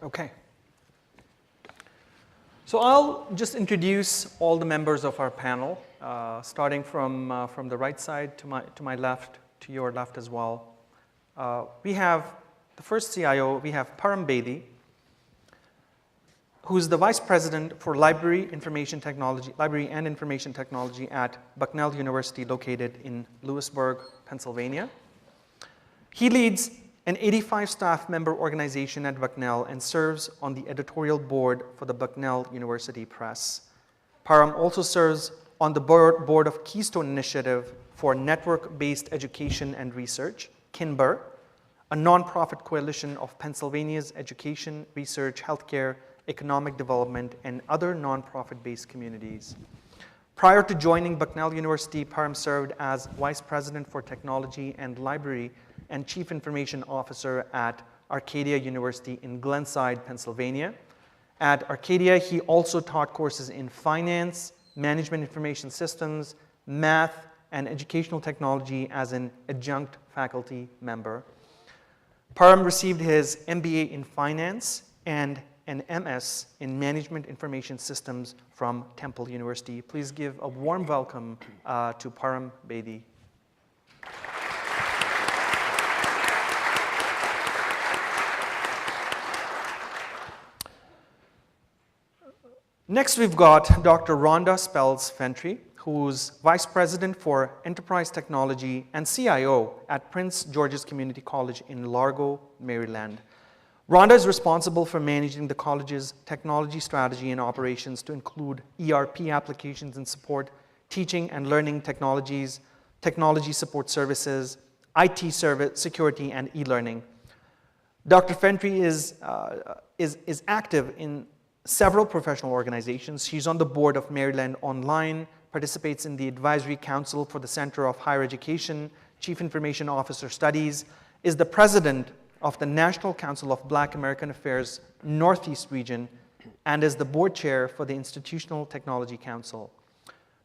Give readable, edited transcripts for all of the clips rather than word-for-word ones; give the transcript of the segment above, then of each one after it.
Okay. So I'll just introduce all the members of our panel, starting from the right side to my left, to your left as well. We have the first CIO, we have Param Bedi, who's the Vice President for Library and Information Technology at Bucknell University, located in Lewisburg, Pennsylvania. He leads an 85 staff member organization at Bucknell and serves on the editorial board for the Bucknell University Press. Param also serves on the board of Keystone Initiative for Network-Based Education and Research, KINBER, a nonprofit coalition of Pennsylvania's education, research, healthcare, economic development, and other nonprofit-based communities. Prior to joining Bucknell University, Param served as Vice President for Technology and Library and Chief Information Officer at Arcadia University in Glenside, Pennsylvania. At Arcadia, he also taught courses in finance, management information systems, math, and educational technology as an adjunct faculty member. Param received his MBA in finance and an MS in management information systems from Temple University. Please give a warm welcome to Param Bedi. Next, we've got Dr. Rhonda Spells-Fentry, who's Vice President for Enterprise Technology and CIO at Prince George's Community College in Largo, Maryland. Rhonda is responsible for managing the college's technology strategy and operations to include ERP applications and support, teaching and learning technologies, technology support services, IT service, security, and e-learning. Dr. Fentry is active in several professional organizations. She's on the board of Maryland Online, participates in the Advisory Council for the Center of Higher Education, Chief Information Officer Studies, is the president of the National Council of Black American Affairs Northeast Region, and is the board chair for the Institutional Technology Council.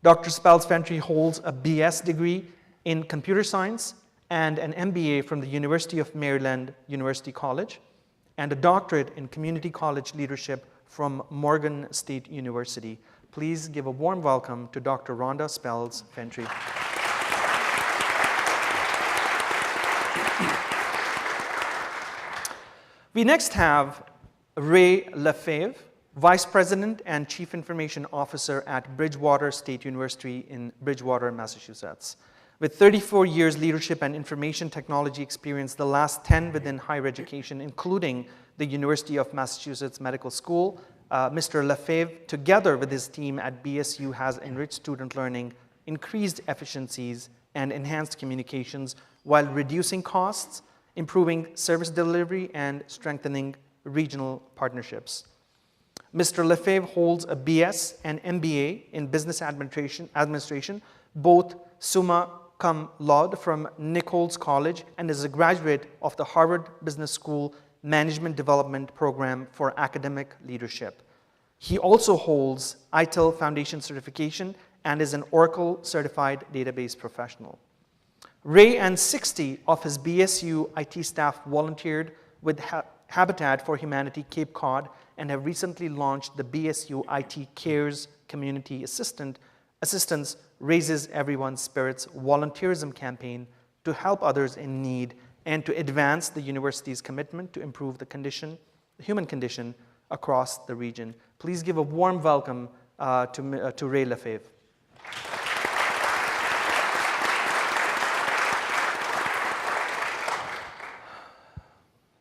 Dr. Spells-Fentry holds a BS degree in computer science and an MBA from the University of Maryland University College, and a doctorate in community college leadership from Morgan State University. Please give a warm welcome to Dr. Rhonda Spells-Fentry. We next have Ray Lefebvre, Vice President and Chief Information Officer at Bridgewater State University in Bridgewater, Massachusetts. With 34 years leadership and information technology experience, the last 10 within higher education, including the University of Massachusetts Medical School, Mr. Lefebvre, together with his team at BSU, has enriched student learning, increased efficiencies, and enhanced communications while reducing costs, improving service delivery, and strengthening regional partnerships. Mr. Lefebvre holds a BS and MBA in Business Administration, both summa cum laude from Nichols College, and is a graduate of the Harvard Business School Management Development Program for Academic Leadership. He also holds ITIL Foundation certification and is an Oracle Certified Database Professional. Ray and 60 of his BSU IT staff volunteered with Habitat for Humanity Cape Cod and have recently launched the BSU IT Cares Community Assistance Raises Everyone's Spirits volunteerism campaign to help others in need and to advance the university's commitment to improve the human condition across the region. Please give a warm welcome to Ray Lefebvre.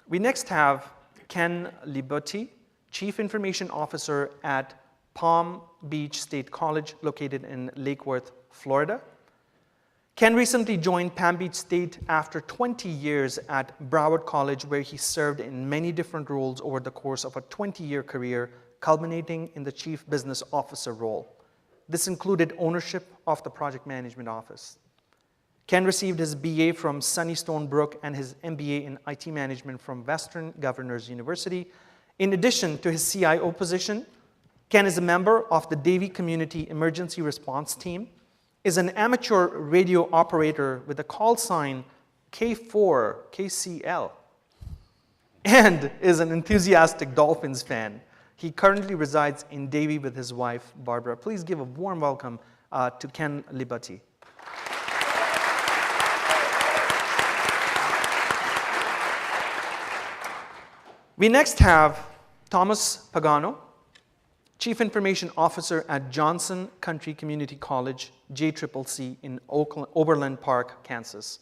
We next have Ken Libutti, Chief Information Officer at Palm Beach State College, located in Lake Worth, Florida. Ken recently joined Palm Beach State after 20 years at Broward College, where he served in many different roles over the course of a 20-year career, culminating in the Chief Business Officer role. This included ownership of the Project Management Office. Ken received his BA from SUNY Stony Brook and his MBA in IT Management from Western Governors University. In addition to his CIO position, Ken is a member of the Davie Community Emergency Response Team, is an amateur radio operator with a call sign K4KCL, and is an enthusiastic Dolphins fan. He currently resides in Davie with his wife, Barbara. Please give a warm welcome to Ken Libutti. We next have Thomas Pagano, Chief Information Officer at Johnson Country Community College, JCCC in Overland Park, Kansas.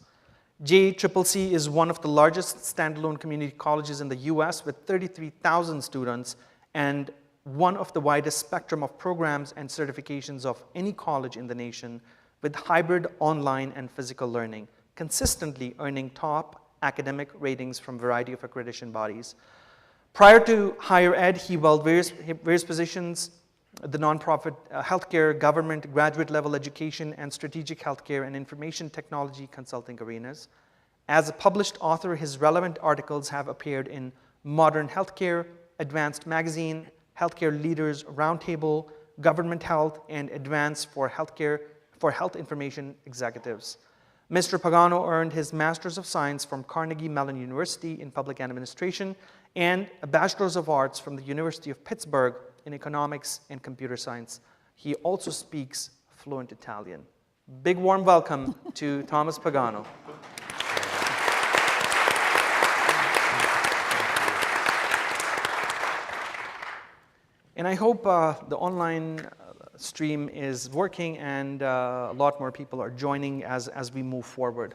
JCCC is one of the largest standalone community colleges in the US with 33,000 students and one of the widest spectrum of programs and certifications of any college in the nation with hybrid online and physical learning, consistently earning top academic ratings from a variety of accreditation bodies. Prior to higher ed, he held various positions, the nonprofit healthcare, government, graduate level education, and strategic healthcare and information technology consulting arenas. As a published author, his relevant articles have appeared in Modern Healthcare, Advanced Magazine, Healthcare Leaders Roundtable, Government Health, and Advance for Health Information Executives. Mr. Pagano earned his Master's of Science from Carnegie Mellon University in Public Administration and a Bachelor's of Arts from the University of Pittsburgh in Economics and Computer Science. He also speaks fluent Italian. Big warm welcome to Thomas Pagano. And I hope the online stream is working and a lot more people are joining as we move forward.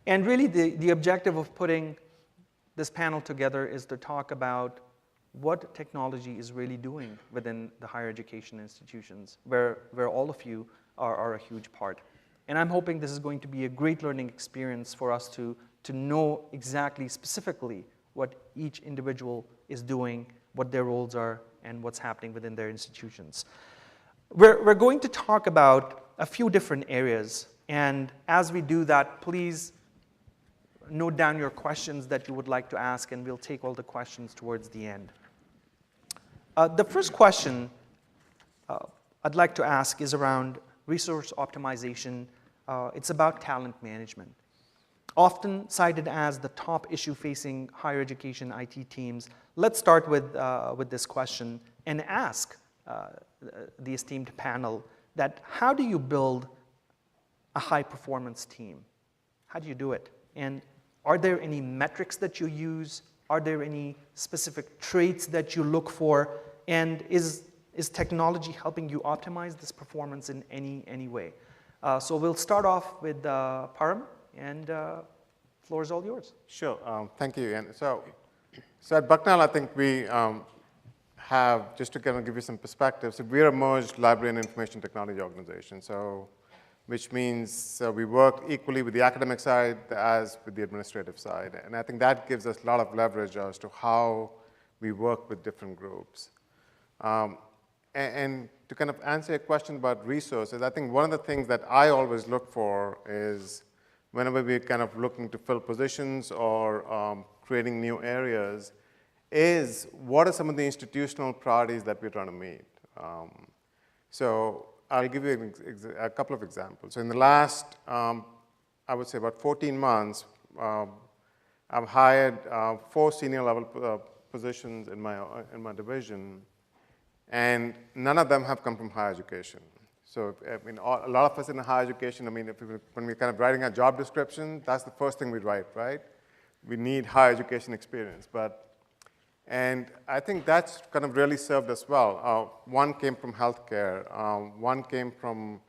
And really the objective of putting this panel together is to talk about what technology is really doing within the higher education institutions, where all of you are a huge part. And I'm hoping this is going to be a great learning experience for us to know exactly, specifically, what each individual is doing, what their roles are, and what's happening within their institutions. We're going to talk about a few different areas, and as we do that, please note down your questions that you would like to ask, and we'll take all the questions towards the end. The first question I'd like to ask is around resource optimization. It's about talent management. Often cited as the top issue facing higher education IT teams, let's start with this question and ask the esteemed panel that how do you build a high-performance team? How do you do it? And are there any metrics that you use? Are there any specific traits that you look for? And is technology helping you optimize this performance in any way? So we'll start off with Param, and floor is all yours. Sure. Thank you, Ian. So at Bucknell, I think we have, just to kind of give you some perspective, so we're a merged library and information technology organization. So which means we work equally with the academic side as with the administrative side. And I think that gives us a lot of leverage as to how we work with different groups. And to kind of answer your question about resources, I think one of the things that I always look for is whenever we're kind of looking to fill positions or creating new areas, is what are some of the institutional priorities that we're trying to meet? So I'll give you a couple of examples. So in the last, I would say about 14 months, I've hired 4 senior level positions in my division, and none of them have come from higher education. So I mean, a lot of us in higher education, I mean, when we're kind of writing a job description, that's the first thing we write, right? We need higher education experience, and I think that's kind of really served us well. One came from healthcare, one came from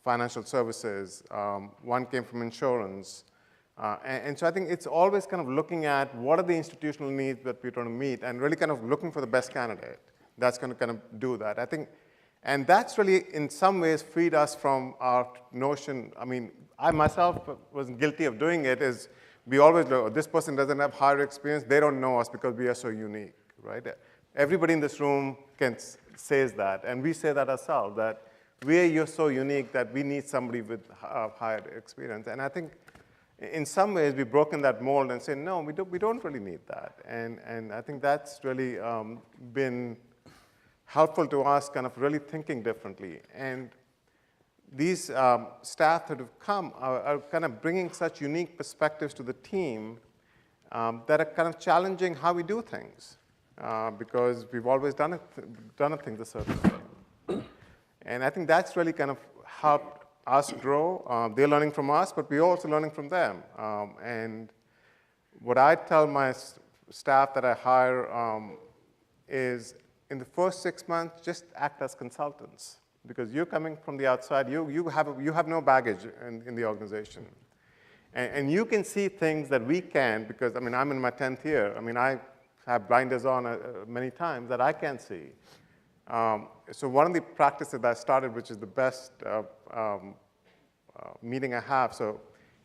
financial services, one came from insurance. And so I think it's always kind of looking at what are the institutional needs that we're trying to meet and really kind of looking for the best candidate that's going to kind of do that. I think, and that's really in some ways freed us from our notion. I mean, I myself was guilty of doing it, is we always look, oh, this person doesn't have higher experience, they don't know us because we are so unique, right? Everybody in this room says that, and we say that ourselves, that you're so unique that we need somebody with higher experience. And I think in some ways we've broken that mold and said, no, we don't really need that. And I think that's really been helpful to us kind of really thinking differently. And these staff that have come are kind of bringing such unique perspectives to the team that are kind of challenging how we do things, because we've always done things a certain way. And I think that's really kind of helped us grow. They're learning from us, but we're also learning from them. And what I tell my staff that I hire is, in the first 6 months, just act as consultants, because you're coming from the outside. You have no baggage in the organization. And you can see things that we can, because, I mean, I'm in my 10th year. I mean, I have blinders on many times that I can't see. So one of the practices that I started, which is the best meeting I have, so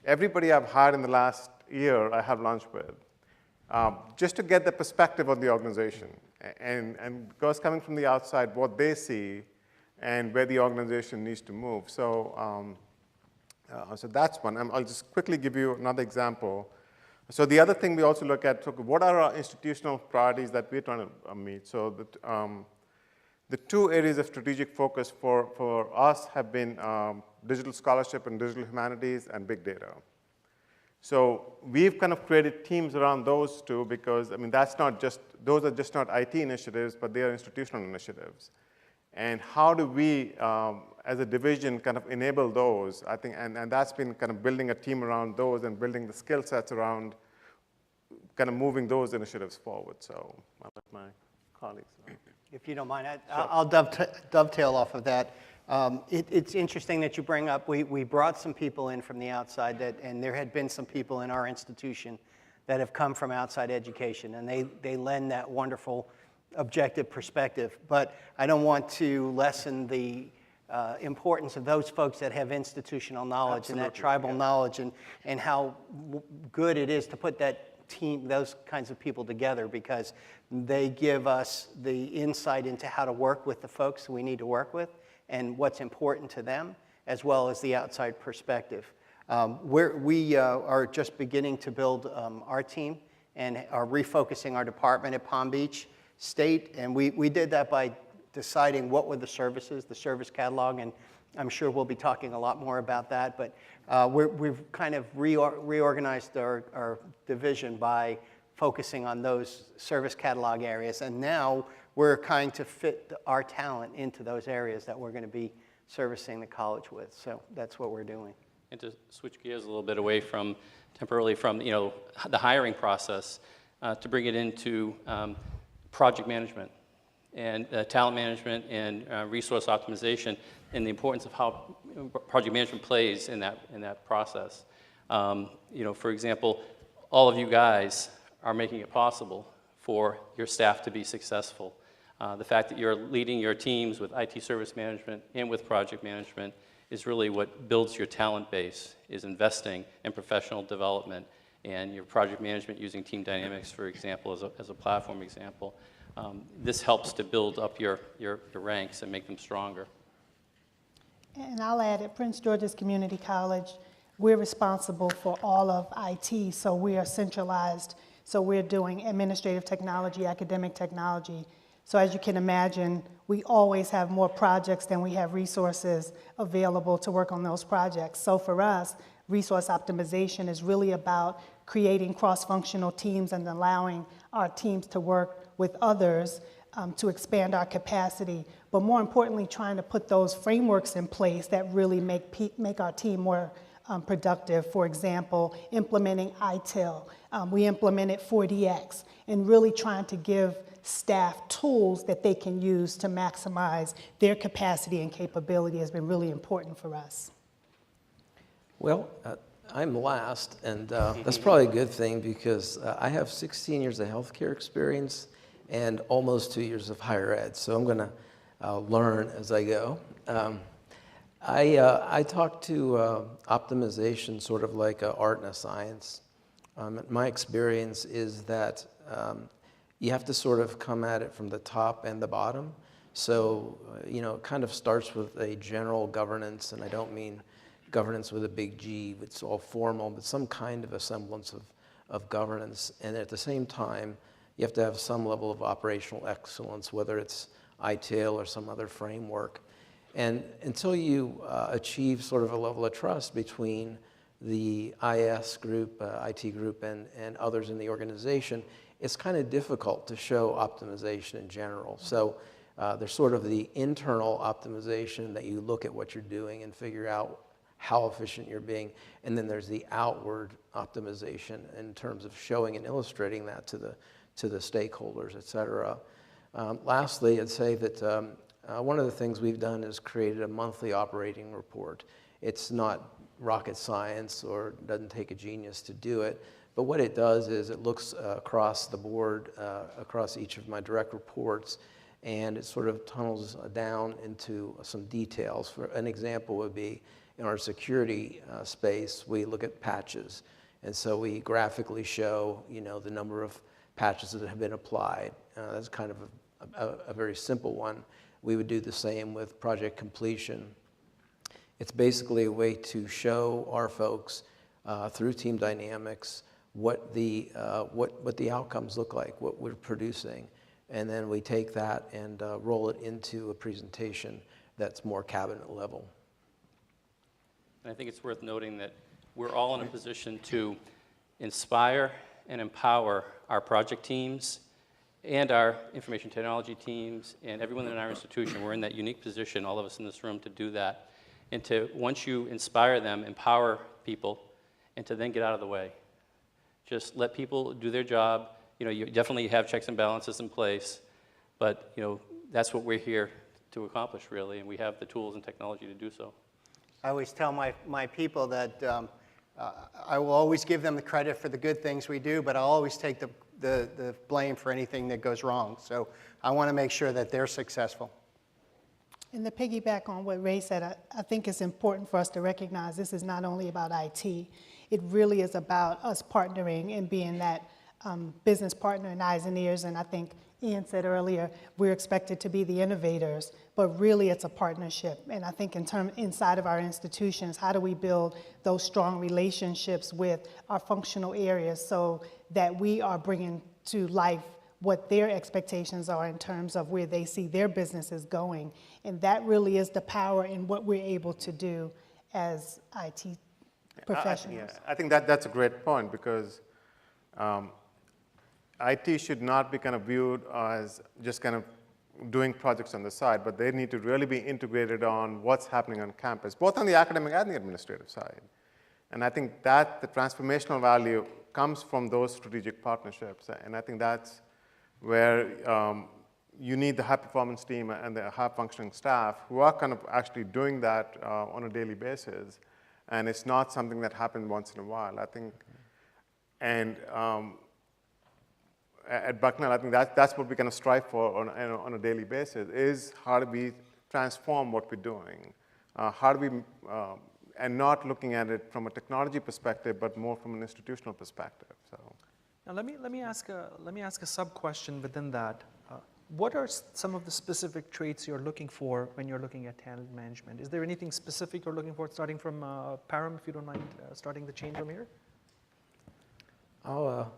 everybody I've hired in the last year, I have lunch with, just to get the perspective of the organization. And because coming from the outside, what they see and where the organization needs to move. So, so that's one. I'll just quickly give you another example. So the other thing we also look at, so what are our institutional priorities that we're trying to meet? So the two areas of strategic focus for us have been digital scholarship and digital humanities and big data. So we've kind of created teams around those two, because, I mean, those are just not IT initiatives, but they are institutional initiatives. And how do we, as a division, kind of enable those? I think, and that's been kind of building a team around those and building the skill sets around kind of moving those initiatives forward. So I'll let my colleagues know. If you don't mind, I'll dovetail off of that. It's interesting that you bring up, we brought some people in from the outside, and there had been some people in our institution that have come from outside education, and they lend that wonderful objective perspective. But I don't want to lessen the importance of those folks that have institutional knowledge. Absolutely. And that tribal knowledge, and how good it is to put that team, those kinds of people together, because they give us the insight into how to work with the folks we need to work with and what's important to them, as well as the outside perspective. We are just beginning to build our team and are refocusing our department at Palm Beach State, and we did that by deciding what were the services, the service catalog, and I'm sure we'll be talking a lot more about that, but we've kind of reorganized our division by focusing on those service catalog areas, and now we're trying to fit our talent into those areas that we're going to be servicing the college with. So that's what we're doing. And to switch gears a little bit away from, temporarily from, the hiring process, to bring it into project management and talent management and resource optimization, and the importance of how project management plays in that process. For example, all of you guys are making it possible for your staff to be successful. The fact that you're leading your teams with IT service management and with project management is really what builds your talent base, is investing in professional development, and your project management using Team Dynamics, for example, as a platform example. This helps to build up your ranks and make them stronger. And I'll add, at Prince George's Community College, we're responsible for all of IT, so we are centralized. So we're doing administrative technology, academic technology. So as you can imagine, we always have more projects than we have resources available to work on those projects. So for us, resource optimization is really about creating cross-functional teams and allowing our teams to work with others to expand our capacity, but more importantly, trying to put those frameworks in place that really make our team more productive. For example, implementing ITIL. We implemented 4DX, and really trying to give staff tools that they can use to maximize their capacity and capability has been really important for us. Well, I'm last, and that's probably a good thing, because I have 16 years of healthcare experience and almost 2 years of higher ed, so I'm going to learn as I go. I talk to optimization sort of like an art and a science. My experience is that you have to sort of come at it from the top and the bottom. So, it kind of starts with a general governance, and I don't mean governance with a big G, it's all formal, but some kind of a semblance of governance. And at the same time, you have to have some level of operational excellence, whether it's ITIL or some other framework. And until you achieve sort of a level of trust between the IS group, IT group, and others in the organization, it's kind of difficult to show optimization in general. So there's sort of the internal optimization that you look at what you're doing and figure out how efficient you're being, and then there's the outward optimization in terms of showing and illustrating that to the stakeholders, et cetera. Lastly, I'd say that one of the things we've done is created a monthly operating report. It's not rocket science or doesn't take a genius to do it, but what it does is it looks across the board, across each of my direct reports, and it sort of tunnels down into some details. For an example would be in our security space, we look at patches, and so we graphically show, the number of patches that have been applied. That's kind of a very simple one. We would do the same with project completion. It's basically a way to show our folks through team dynamics what the outcomes look like, what we're producing, and then we take that and roll it into a presentation that's more cabinet level. And I think it's worth noting that we're all in a position to inspire and empower our project teams and our information technology teams and everyone in our institution. We're in that unique position, all of us in this room, to do that. And to, once you inspire them, empower people, and to then get out of the way. Just let people do their job. You definitely have checks and balances in place, but that's what we're here to accomplish, really, and we have the tools and technology to do so. I always tell my people that I will always give them the credit for the good things we do, but I'll always take the blame for anything that goes wrong. So I want to make sure that they're successful. And to piggyback on what Ray said, I think it's important for us to recognize this is not only about IT. It really is about us partnering and being that business partner in eyes and ears. And I think Ian said earlier, we're expected to be the innovators, but really it's a partnership. And I think inside of our institutions, how do we build those strong relationships with our functional areas so that we are bringing to life what their expectations are in terms of where they see their businesses going. And that really is the power in what we're able to do as IT professionals. I think that's a great point, because IT should not be kind of viewed as just kind of doing projects on the side, but they need to really be integrated on what's happening on campus, both on the academic and the administrative side. And I think that the transformational value comes from those strategic partnerships, and I think that's where you need the high-performance team and the high-functioning staff who are kind of actually doing that on a daily basis, and it's not something that happens once in a while, I think. And at Bucknell, I think that's what we kind of strive for on a daily basis, is how do we transform what we're doing? How do we, and not looking at it from a technology perspective, but more from an institutional perspective. So. Now let me ask a sub question within that. What are some of the specific traits you're looking for when you're looking at talent management? Is there anything specific you're looking for, starting from Param, if you don't mind starting the chain from here? I'll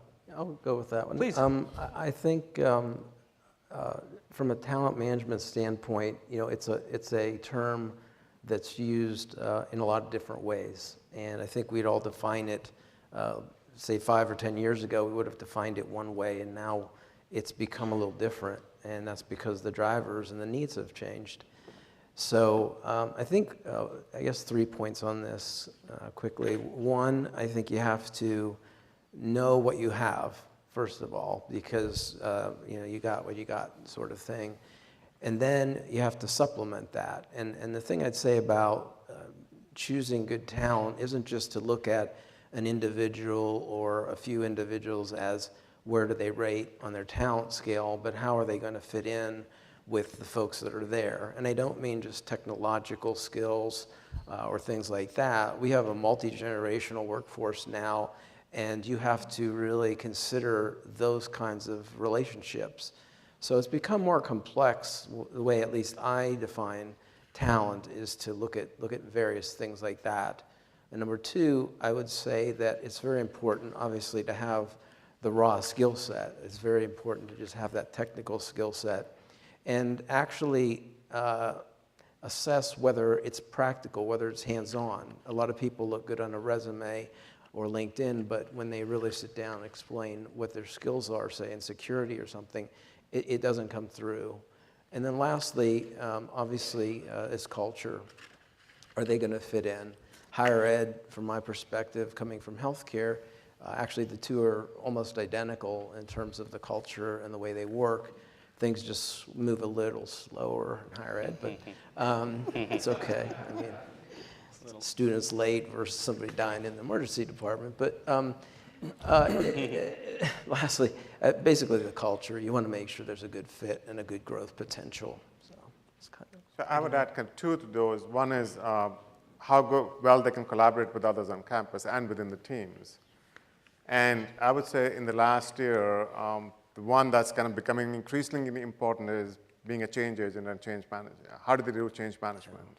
go with that one. Please. I think from a talent management standpoint, it's a term that's used in a lot of different ways, and I think we'd all define it. Say 5 or 10 years ago, we would have defined it one way, and now it's become a little different, and that's because the drivers and the needs have changed. So I think, I guess 3 points on this quickly. One, I think you have to know what you have, first of all, because you got what you got, sort of thing. And then you have to supplement that. And the thing I'd say about choosing good talent isn't just to look at an individual or a few individuals as where do they rate on their talent scale, but how are they going to fit in with the folks that are there. And I don't mean just technological skills or things like that. We have a multi-generational workforce now, and you have to really consider those kinds of relationships. So it's become more complex. The way at least I define talent is to look at various things like that. And number two, I would say that it's very important, obviously, to have the raw skill set. It's very important to just have that technical skill set. And actually, assess whether it's practical, whether it's hands-on. A lot of people look good on a resume or LinkedIn, but when they really sit down and explain what their skills are, say in security or something, it doesn't come through. And then lastly, obviously, is culture. Are they going to fit in? Higher ed, from my perspective, coming from healthcare, actually the two are almost identical in terms of the culture and the way they work. Things just move a little slower in higher ed, but it's okay. I mean, students late versus somebody dying in the emergency department. But lastly, basically the culture. You want to make sure there's a good fit and a good growth potential. So it's kind of. So I would add kind of two to those. One is how well they can collaborate with others on campus and within the teams. And I would say in the last year, the one that's kind of becoming increasingly important is being a change agent and change manager. How do they do change management?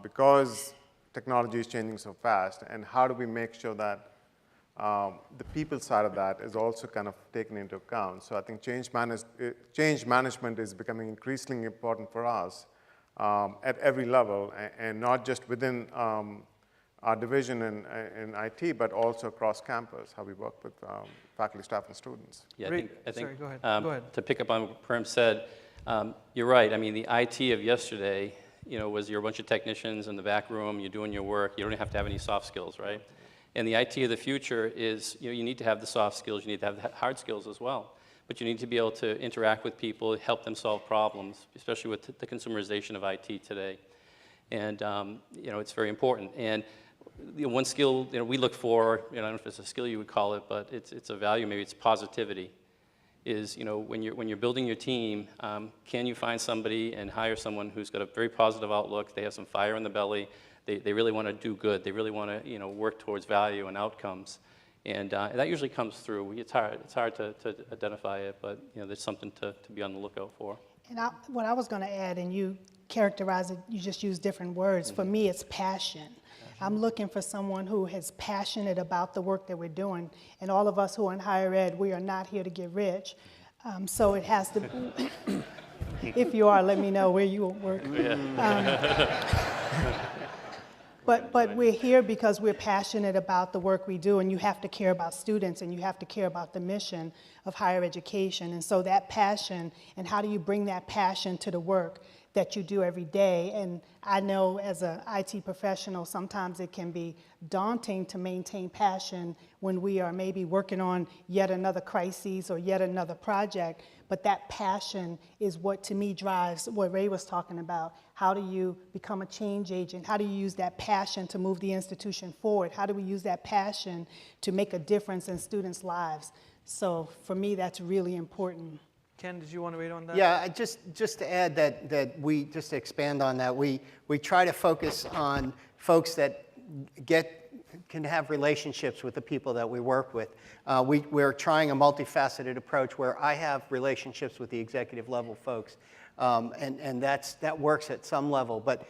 Because technology is changing so fast, and how do we make sure that the people side of that is also kind of taken into account? So I think change management is becoming increasingly important for us at every level, and not just within our division in IT, but also across campus, how we work with faculty, staff, and students. Yeah, I think Sorry, go ahead. Go ahead. To pick up on what Param said, you're right. I mean, the IT of yesterday, was you're a bunch of technicians in the back room, you're doing your work, you don't have to have any soft skills, right? And the IT of the future is, you need to have the soft skills, you need to have the hard skills as well. But you need to be able to interact with people, help them solve problems, especially with the consumerization of IT today. And, it's very important. And one skill, we look for, I don't know if it's a skill you would call it, but it's a value, maybe it's positivity. Is, when you're building your team, can you find somebody and hire someone who's got a very positive outlook, they have some fire in the belly, they really want to do good, they really want to, work towards value and outcomes. And that usually comes through. It's hard to identify it, but, there's something to be on the lookout for. And what I was going to add, and you characterize it, you just use different words. Mm-hmm. For me, it's passion. I'm looking for someone who is passionate about the work that we're doing. And all of us who are in higher ed, we are not here to get rich. So it has to, if you are, let me know where you work. But we're here because we're passionate about the work we do, and you have to care about students, and you have to care about the mission of higher education. And so that passion, and how do you bring that passion to the work that you do every day? And I know as an IT professional, sometimes it can be daunting to maintain passion when we are maybe working on yet another crisis or yet another project. But that passion is what, to me, drives what Ray was talking about. How do you become a change agent? How do you use that passion to move the institution forward? How do we use that passion to make a difference in students' lives? So for me, that's really important. Ken, did you want to wait on that? Yeah, just to add that we, just to expand on that, we try to focus on folks that can have relationships with the people that we work with. We're trying a multifaceted approach where I have relationships with the executive level folks, and that works at some level. But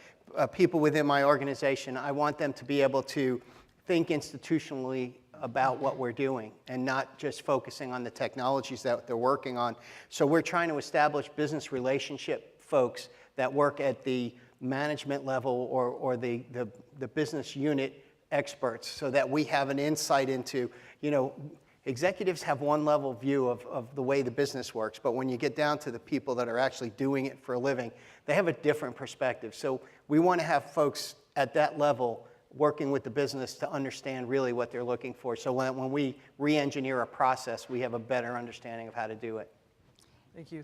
people within my organization, I want them to be able to think institutionally about what we're doing and not just focusing on the technologies that they're working on. So we're trying to establish business relationship folks that work at the management level or the business unit experts, so that we have an insight into, executives have one level view of the way the business works, but when you get down to the people that are actually doing it for a living, they have a different perspective. So we want to have folks at that level working with the business to understand really what they're looking for. So when we re-engineer a process, we have a better understanding of how to do it.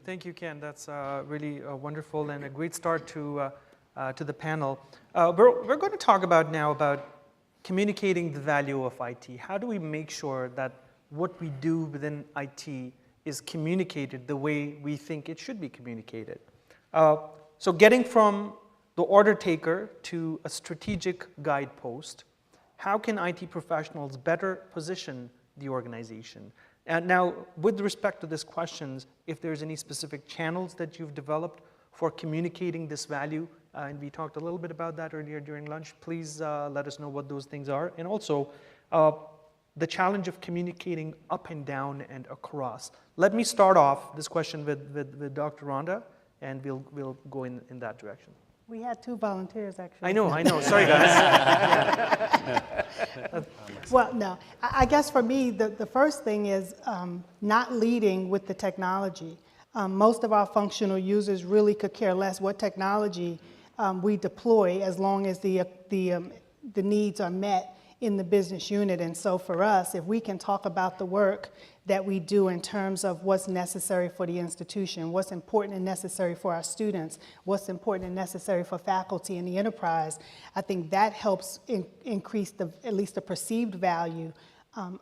Thank you, Ken. That's really wonderful and a great start to the panel. We're going to talk about communicating the value of IT. How do we make sure that what we do within IT is communicated the way we think it should be communicated? So getting from the order taker to a strategic guidepost, how can IT professionals better position the organization? And now, with respect to these questions, if there's any specific channels that you've developed for communicating this value, and we talked a little bit about that earlier during lunch, please let us know what those things are. And also, the challenge of communicating up and down and across. Let me start off this question with Dr. Rhonda, and we'll go in that direction. We had 2 volunteers, actually. I know. Sorry, guys. Well, no. I guess for me, the first thing is not leading with the technology. Most of our functional users really could care less what technology we deploy as long as the needs are met in the business unit. And so for us, if we can talk about the work that we do in terms of what's necessary for the institution, what's important and necessary for our students, what's important and necessary for faculty in the enterprise, I think that helps increase at least the perceived value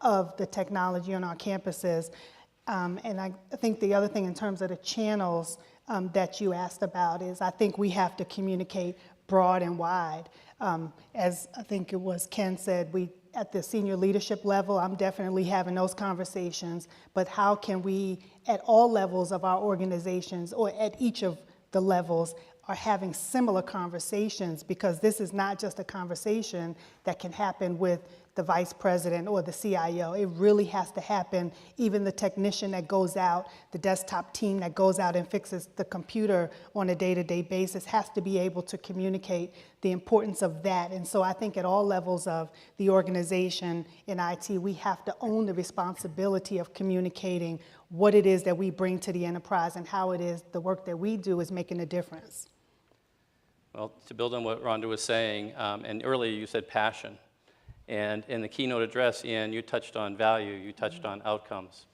of the technology on our campuses. And I think the other thing in terms of the channels that you asked about is I think we have to communicate broad and wide. As I think it was Ken said, at the senior leadership level, I'm definitely having those conversations, but how can we, at all levels of our organizations, or at each of the levels, are having similar conversations, because this is not just a conversation that can happen with the vice president or the CIO. It really has to happen. Even the technician that goes out, the desktop team that goes out and fixes the computer on a day-to-day basis has to be able to communicate the importance of that. And so I think at all levels of the organization in IT, we have to own the responsibility of communicating what it is that we bring to the enterprise and how it is the work that we do is making a difference. Well, to build on what Rhonda was saying, and earlier you said passion. And in the keynote address, Ian, you touched on value, you touched on outcomes.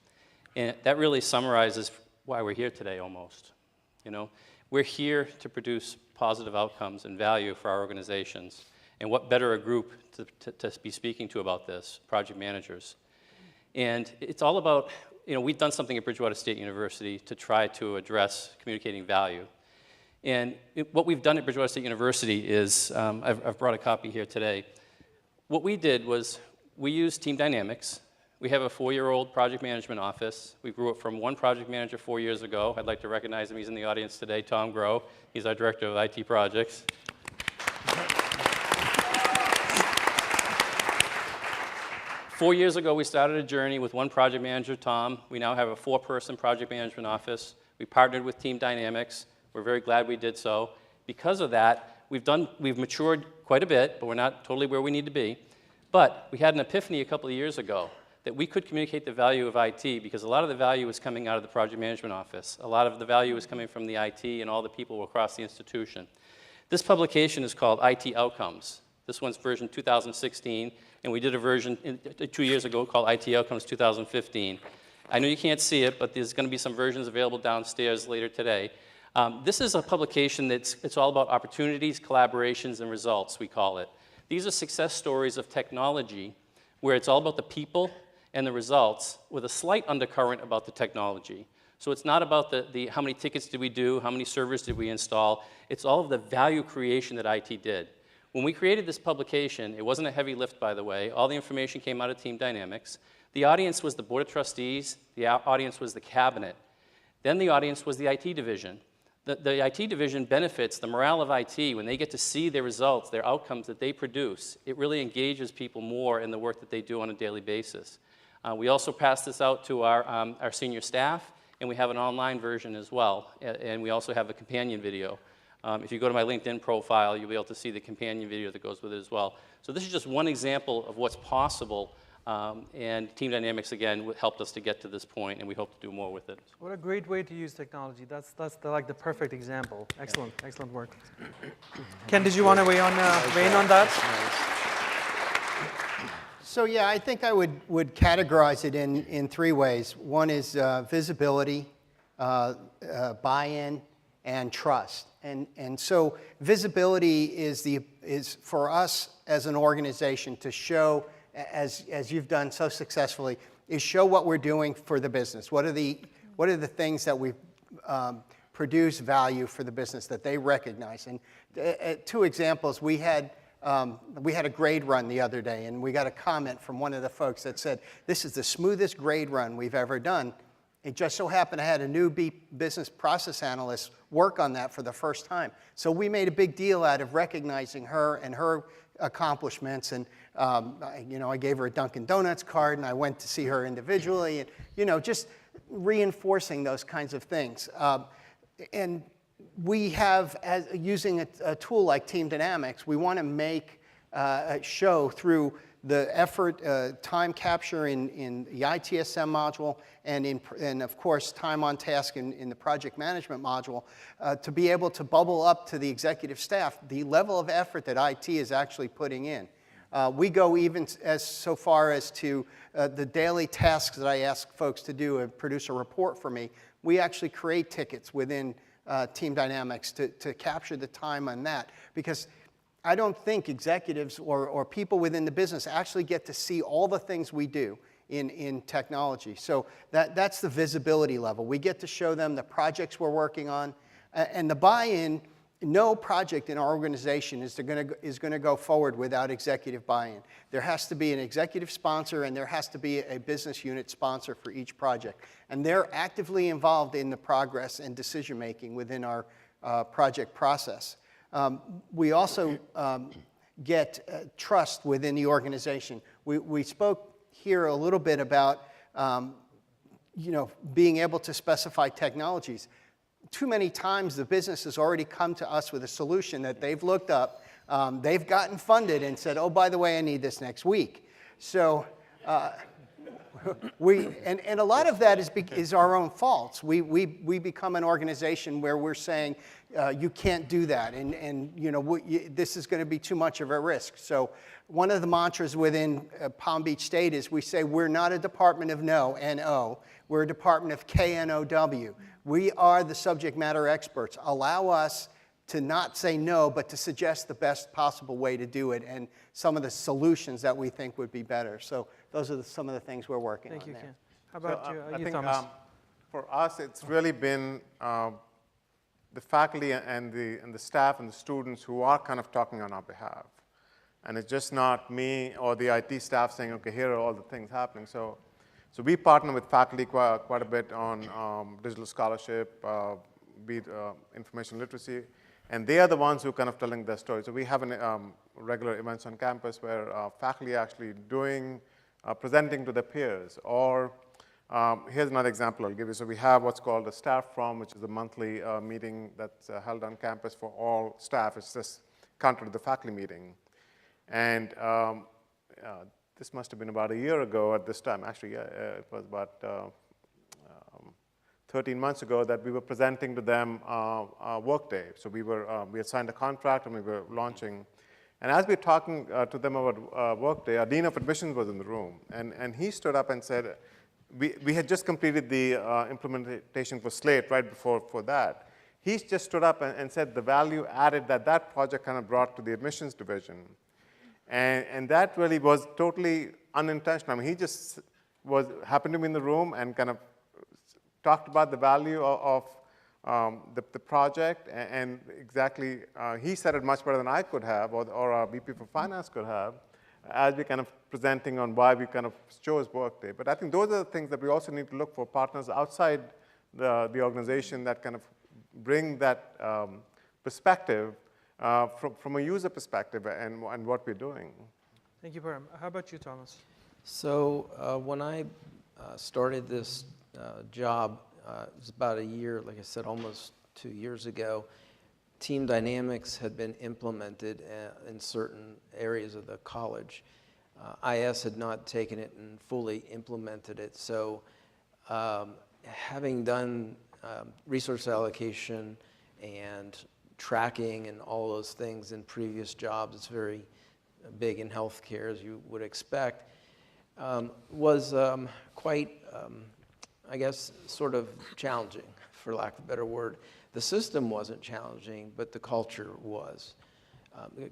And that really summarizes why we're here today almost. You know, we're here to produce positive outcomes and value for our organizations. And what better a group to be speaking to about this, project managers. And it's all about, you know, we've done something at Bridgewater State University to try to address communicating value. And what we've done at Bridgewater State University is, I've brought a copy here today. What we did was we used team dynamics. We have a 4-year-old project management office. We grew it from 1 project manager 4 years ago. I'd like to recognize him. He's in the audience today, Tom Groh. He's our director of IT projects. 4 years ago, we started a journey with 1 project manager, Tom. We now have a 4-person project management office. We partnered with Team Dynamics. We're very glad we did so. Because of that, we've matured quite a bit, but we're not totally where we need to be. But we had an epiphany a couple of years ago that we could communicate the value of IT, because a lot of the value was coming out of the project management office. A lot of the value was coming from the IT and all the people across the institution. This publication is called IT Outcomes. This one's version 2016, and we did a version 2 years ago called IT Outcomes 2015. I know you can't see it, but there's going to be some versions available downstairs later today. This is a publication it's all about opportunities, collaborations, and results, we call it. These are success stories of technology where it's all about the people and the results with a slight undercurrent about the technology. So it's not about the how many tickets did we do, how many servers did we install. It's all of the value creation that IT did. When we created this publication, it wasn't a heavy lift, by the way. All the information came out of Team Dynamics. The audience was the Board of Trustees. The audience was the Cabinet. Then the audience was the IT division. The IT division benefits the morale of IT when they get to see their results, their outcomes that they produce. It really engages people more in the work that they do on a daily basis. We also pass this out to our senior staff, and we have an online version as well. And we also have a companion video. If you go to my LinkedIn profile, you'll be able to see the companion video that goes with it as well. So this is just one example of what's possible. And Team Dynamics, again, helped us to get to this point, and we hope to do more with it. What a great way to use technology. That's like the perfect example. Excellent, excellent work. Ken, did you want to weigh in on that? So yeah, I think I would categorize it in 3 ways. One is visibility, buy-in, and trust. And so visibility is for us as an organization to show, as you've done so successfully, is show what we're doing for the business. What are the things that we produce value for the business that they recognize? And 2 examples, we had a grade run the other day, and we got a comment from one of the folks that said, this is the smoothest grade run we've ever done. It just so happened I had a new business process analyst work on that for the first time. So we made a big deal out of recognizing her and her accomplishments, and I gave her a Dunkin' Donuts card, and I went to see her individually, and just reinforcing those kinds of things. And we have, using a tool like Team Dynamics, we want to make show through the effort, time capture in the ITSM module, and of course, time on task in the project management module, to be able to bubble up to the executive staff the level of effort that IT is actually putting in. We go even so far as to the daily tasks that I ask folks to do and produce a report for me. We actually create tickets within Team Dynamics to capture the time on that, because I don't think executives or people within the business actually get to see all the things we do in technology. So that's the visibility level. We get to show them the projects we're working on, and the buy-in. No project in our organization is going to go forward without executive buy-in. There has to be an executive sponsor, and there has to be a business unit sponsor for each project. And they're actively involved in the progress and decision-making within our project process. We also get trust within the organization. We spoke here a little bit about being able to specify technologies. Too many times the business has already come to us with a solution that they've looked up, they've gotten funded and said, oh, by the way, I need this next week. So and a lot of that is our own faults. We become an organization where we're saying, you can't do that, and this is going to be too much of a risk. So one of the mantras within Palm Beach State is we say we're not a department of no, N-O, we're a department of K-N-O-W. We are the subject matter experts. Allow us to not say no, but to suggest the best possible way to do it and some of the solutions that we think would be better. So those are some of the things we're working on there. Thank you, Ken. How about I you, think, Thomas? for us, it's really been the faculty and the staff and the students who are kind of talking on our behalf. And it's just not me or the IT staff saying, okay, here are all the things happening. So we partner with faculty quite a bit on digital scholarship, be it information literacy, and they are the ones who are kind of telling their story. So we have regular events on campus where faculty are actually presenting to their peers. Or here's another example I'll give you. So we have what's called a staff forum, which is a monthly meeting that's held on campus for all staff. It's just counter to the faculty meeting. And this must have been about a year ago at this time. Actually, yeah, it was about 13 months ago that we were presenting to them Workday. So we had signed a contract and we were launching. And as we were talking to them about Workday, our Dean of Admissions was in the room. And he stood up and said, we had just completed the implementation for Slate right before that. He just stood up and said the value added that project kind of brought to the admissions division. And that really was totally unintentional. I mean, he just happened to be in the room and kind of talked about the value of the project, and exactly, he said it much better than I could have, or our VP for Finance could have, as we kind of presenting on why we kind of chose Workday. But I think those are the things that we also need to look for, partners outside the organization that kind of bring that perspective from a user perspective and what we're doing. Thank you, Param. How about you, Thomas? So when I started this job, it was about a year, like I said, almost 2 years ago. Team Dynamics had been implemented in certain areas of the college. IS had not taken it and fully implemented it. So having done resource allocation and tracking and all those things in previous jobs, it's very big in healthcare, as you would expect, was quite, I guess, sort of challenging, for lack of a better word. The system wasn't challenging, but the culture was.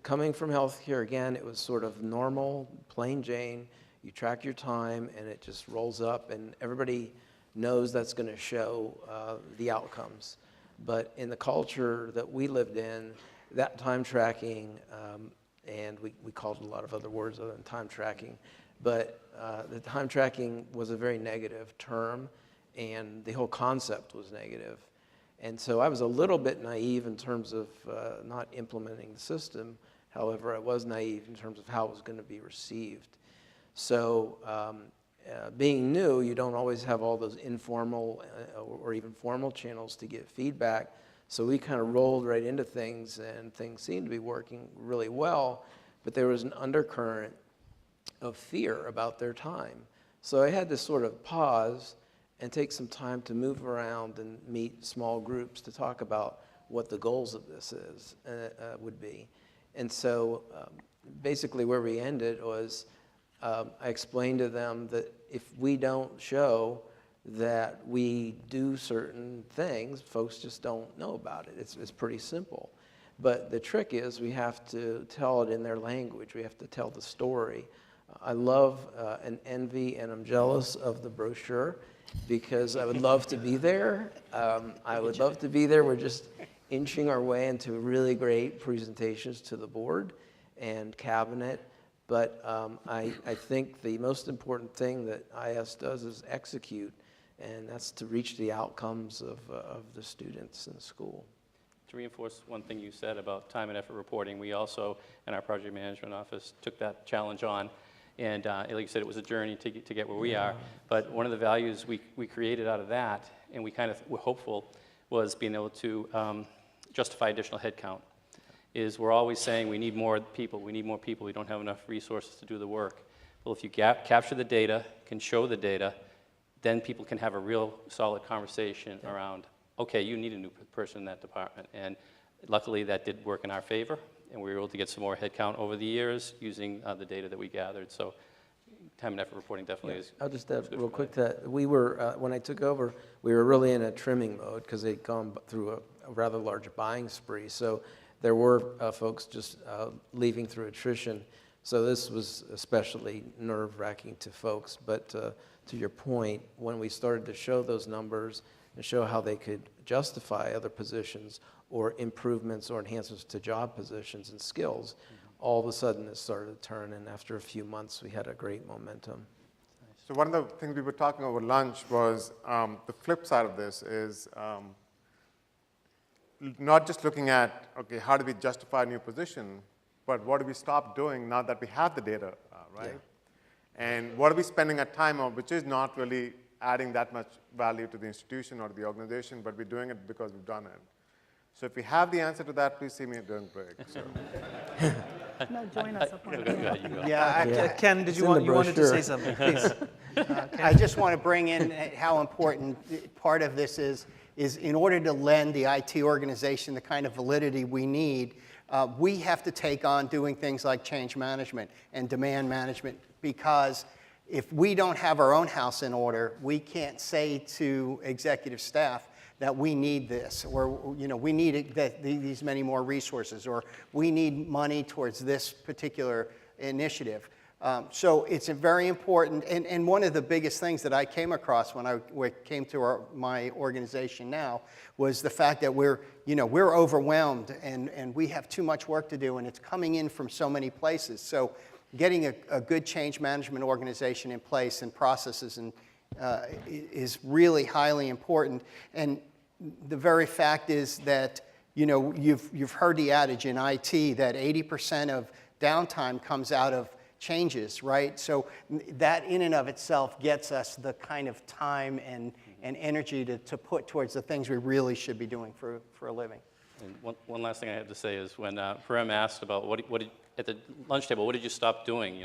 Coming from healthcare, again, it was sort of normal, plain Jane. You track your time, and it just rolls up, and everybody knows that's going to show the outcomes. But in the culture that we lived in, that time tracking, and we called it a lot of other words other than time tracking, but the time tracking was a very negative term, and the whole concept was negative. And so I was a little bit naive in terms of not implementing the system. However, I was naive in terms of how it was going to be received. So being new, you don't always have all those informal or even formal channels to get feedback. So we kind of rolled right into things, and things seemed to be working really well, but there was an undercurrent of fear about their time. So I had to sort of pause and take some time to move around and meet small groups to talk about what the goals of this would be. And so basically where we ended was I explained to them that if we don't show that we do certain things, folks just don't know about it. It's pretty simple. But the trick is we have to tell it in their language. We have to tell the story. I love and envy and I'm jealous of the brochure because I would love to be there. I would love to be there. We're just inching our way into really great presentations to the board and cabinet. But I think the most important thing that IS does is execute, and that's to reach the outcomes of the students in the school. To reinforce one thing you said about time and effort reporting, we also, in our project management office, took that challenge on. And like you said, it was a journey to get where we are. But one of the values we created out of that, and we kind of were hopeful, was being able to justify additional headcount. Is we're always saying we need more people, we don't have enough resources to do the work. Well, if you capture the data, can show the data, then people can have a real solid conversation around, okay, you need a new person in that department. And luckily that did work in our favor, and we were able to get some more headcount over the years using the data that we gathered. So time and effort reporting definitely is. I'll just add real quick that we were, when I took over, we were really in a trimming mode because they'd gone through a rather large buying spree. So there were folks just leaving through attrition. So this was especially nerve-wracking to folks. But to your point, when we started to show those numbers and show how they could justify other positions or improvements or enhancements to job positions and skills, all of a sudden it started to turn, and after a few months we had a great momentum. So one of the things we were talking over lunch was the flip side of this is not just looking at, okay, how do we justify a new position, but what do we stop doing now that we have the data, right? Yeah. And what are we spending our time on, which is not really adding that much value to the institution or the organization, but we're doing it because we've done it. So if we have the answer to that, please see me during break. So. No, join us up on You go. Yeah, Ken, you wanted to say something, please. I just want to bring in how important part of this is in order to lend the IT organization the kind of validity we need, we have to take on doing things like change management and demand management, because if we don't have our own house in order, we can't say to executive staff that we need this, or we need these many more resources, or we need money towards this particular initiative. So it's very important, and one of the biggest things that I came across when I came to my organization now was the fact that we're overwhelmed and we have too much work to do, and it's coming in from so many places. So getting a good change management organization in place and processes is really highly important. And the very fact is that you've heard the adage in IT that 80% of downtime comes out of changes, right? So that in and of itself gets us the kind of time and energy to put towards the things we really should be doing for a living. And one last thing I have to say is when Param asked about at the lunch table, what did you stop doing,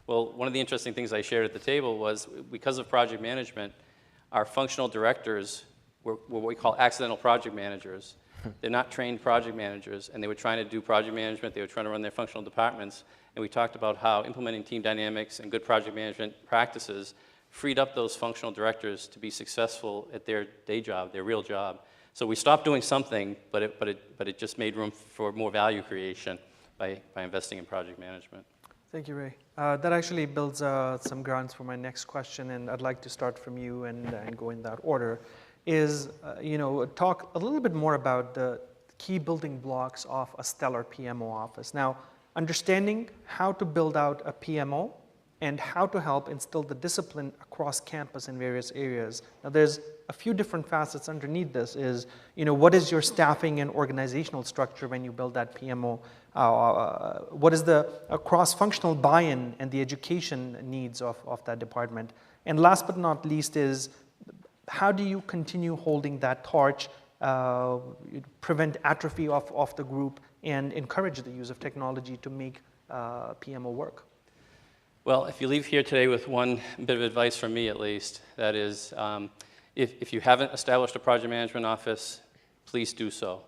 Well, one of the interesting things I shared at the table was because of project management, our functional directors were what we call accidental project managers. They're not trained project managers, and they were trying to do project management. They were trying to run their functional departments. And we talked about how implementing team dynamics and good project management practices freed up those functional directors to be successful at their day job, their real job. So we stopped doing something, but it just made room for more value creation by investing in project management. Thank you, Ray. That actually builds some grounds for my next question, and I'd like to start from you and go in that order. Is talk a little bit more about the key building blocks of a stellar PMO office. Now, understanding how to build out a PMO and how to help instill the discipline across campus in various areas. Now, there's a few different facets underneath this. Is what is your staffing and organizational structure when you build that PMO? What is the cross-functional buy-in and the education needs of that department? And last but not least is, how do you continue holding that torch prevent atrophy of the group, and encourage the use of technology to make PMO work? Well, if you leave here today with one bit of advice from me at least, that is, if you haven't established a project management office, please do so.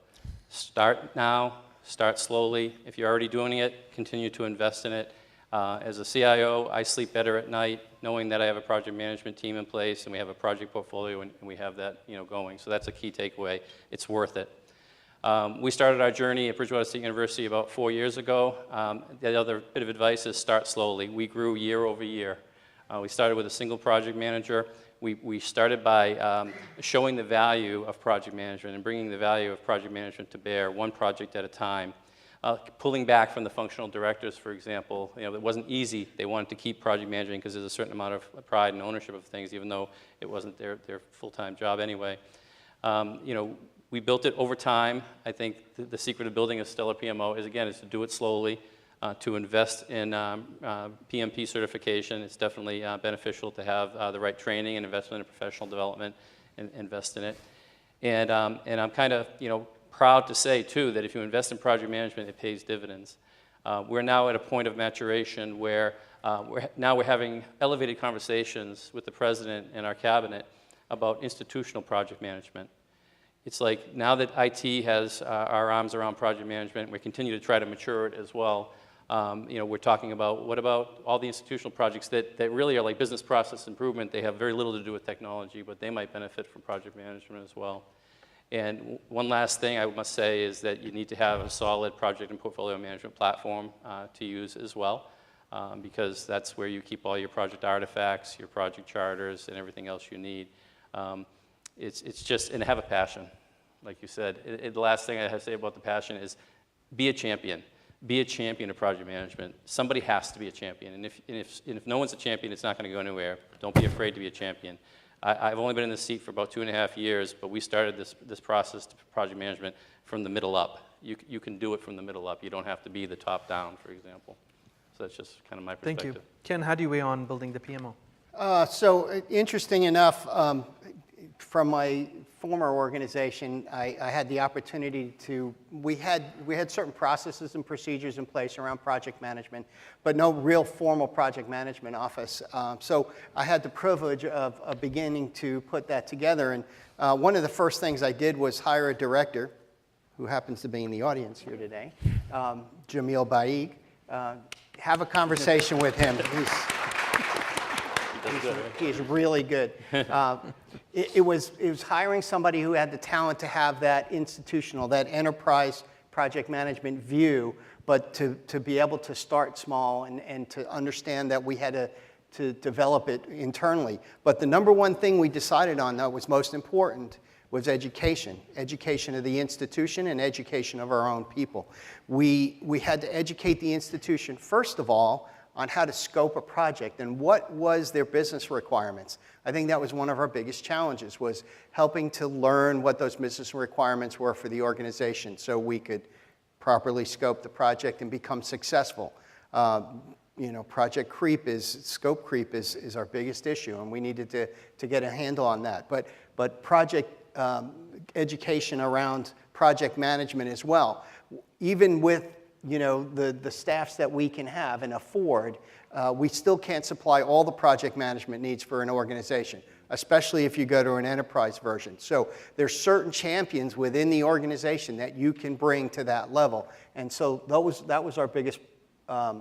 Start now, start slowly. If you're already doing it, continue to invest in it. As a CIO, I sleep better at night knowing that I have a project management team in place and we have a project portfolio and we have that going. So that's a key takeaway. It's worth it. We started our journey at Bridgewater State University about 4 years ago. The other bit of advice is start slowly. We grew year over year. We started with a single project manager. We started by showing the value of project management and bringing the value of project management to bear one project at a time. Pulling back from the functional directors, for example, it wasn't easy. They wanted to keep project managing because there's a certain amount of pride and ownership of things, even though it wasn't their full-time job anyway. We built it over time. I think the secret of building a stellar PMO is to do it slowly, to invest in PMP certification. It's definitely beneficial to have the right training and investment in professional development and invest in it. And I'm kind of, proud to say, too, that if you invest in project management, it pays dividends. We're now at a point of maturation where we're having elevated conversations with the president and our cabinet about institutional project management. It's like now that IT has our arms around project management, we continue to try to mature it as well. We're talking about what about all the institutional projects that really are like business process improvement. They have very little to do with technology, but they might benefit from project management as well. And one last thing I must say is that you need to have a solid project and portfolio management platform to use as well, because that's where you keep all your project artifacts, your project charters, and everything else you need. It's just, and have a passion, like you said. The last thing I have to say about the passion is be a champion. Be a champion of project management. Somebody has to be a champion, and if no one's a champion, it's not going to go anywhere. Don't be afraid to be a champion. I've only been in this seat for about 2.5 years, but we started this process to project management from the middle up. You can do it from the middle up. You don't have to be the top down, for example. So that's just kind of my perspective. Thank you. Ken, how do you weigh on building the PMO? So interesting enough, from my former organization, I had the opportunity to, we had certain processes and procedures in place around project management, but no real formal project management office. So I had the privilege of beginning to put that together. And one of the first things I did was hire a director, who happens to be in the audience here today, Jamil Bedi. Have a conversation with him. He's really good. It was hiring somebody who had the talent to have that institutional, that enterprise project management view, but to be able to start small and to understand that we had to develop it internally. But the number one thing we decided on that was most important was education. Education of the institution and education of our own people. We had to educate the institution, first of all, on how to scope a project and what was their business requirements. I think that was one of our biggest challenges, was helping to learn what those business requirements were for the organization so we could properly scope the project and become successful. Project creep scope creep is our biggest issue, and we needed to get a handle on that. But project education around project management as well, even with the staffs that we can have and afford, we still can't supply all the project management needs for an organization, especially if you go to an enterprise version. So there's certain champions within the organization that you can bring to that level. And so that was our biggest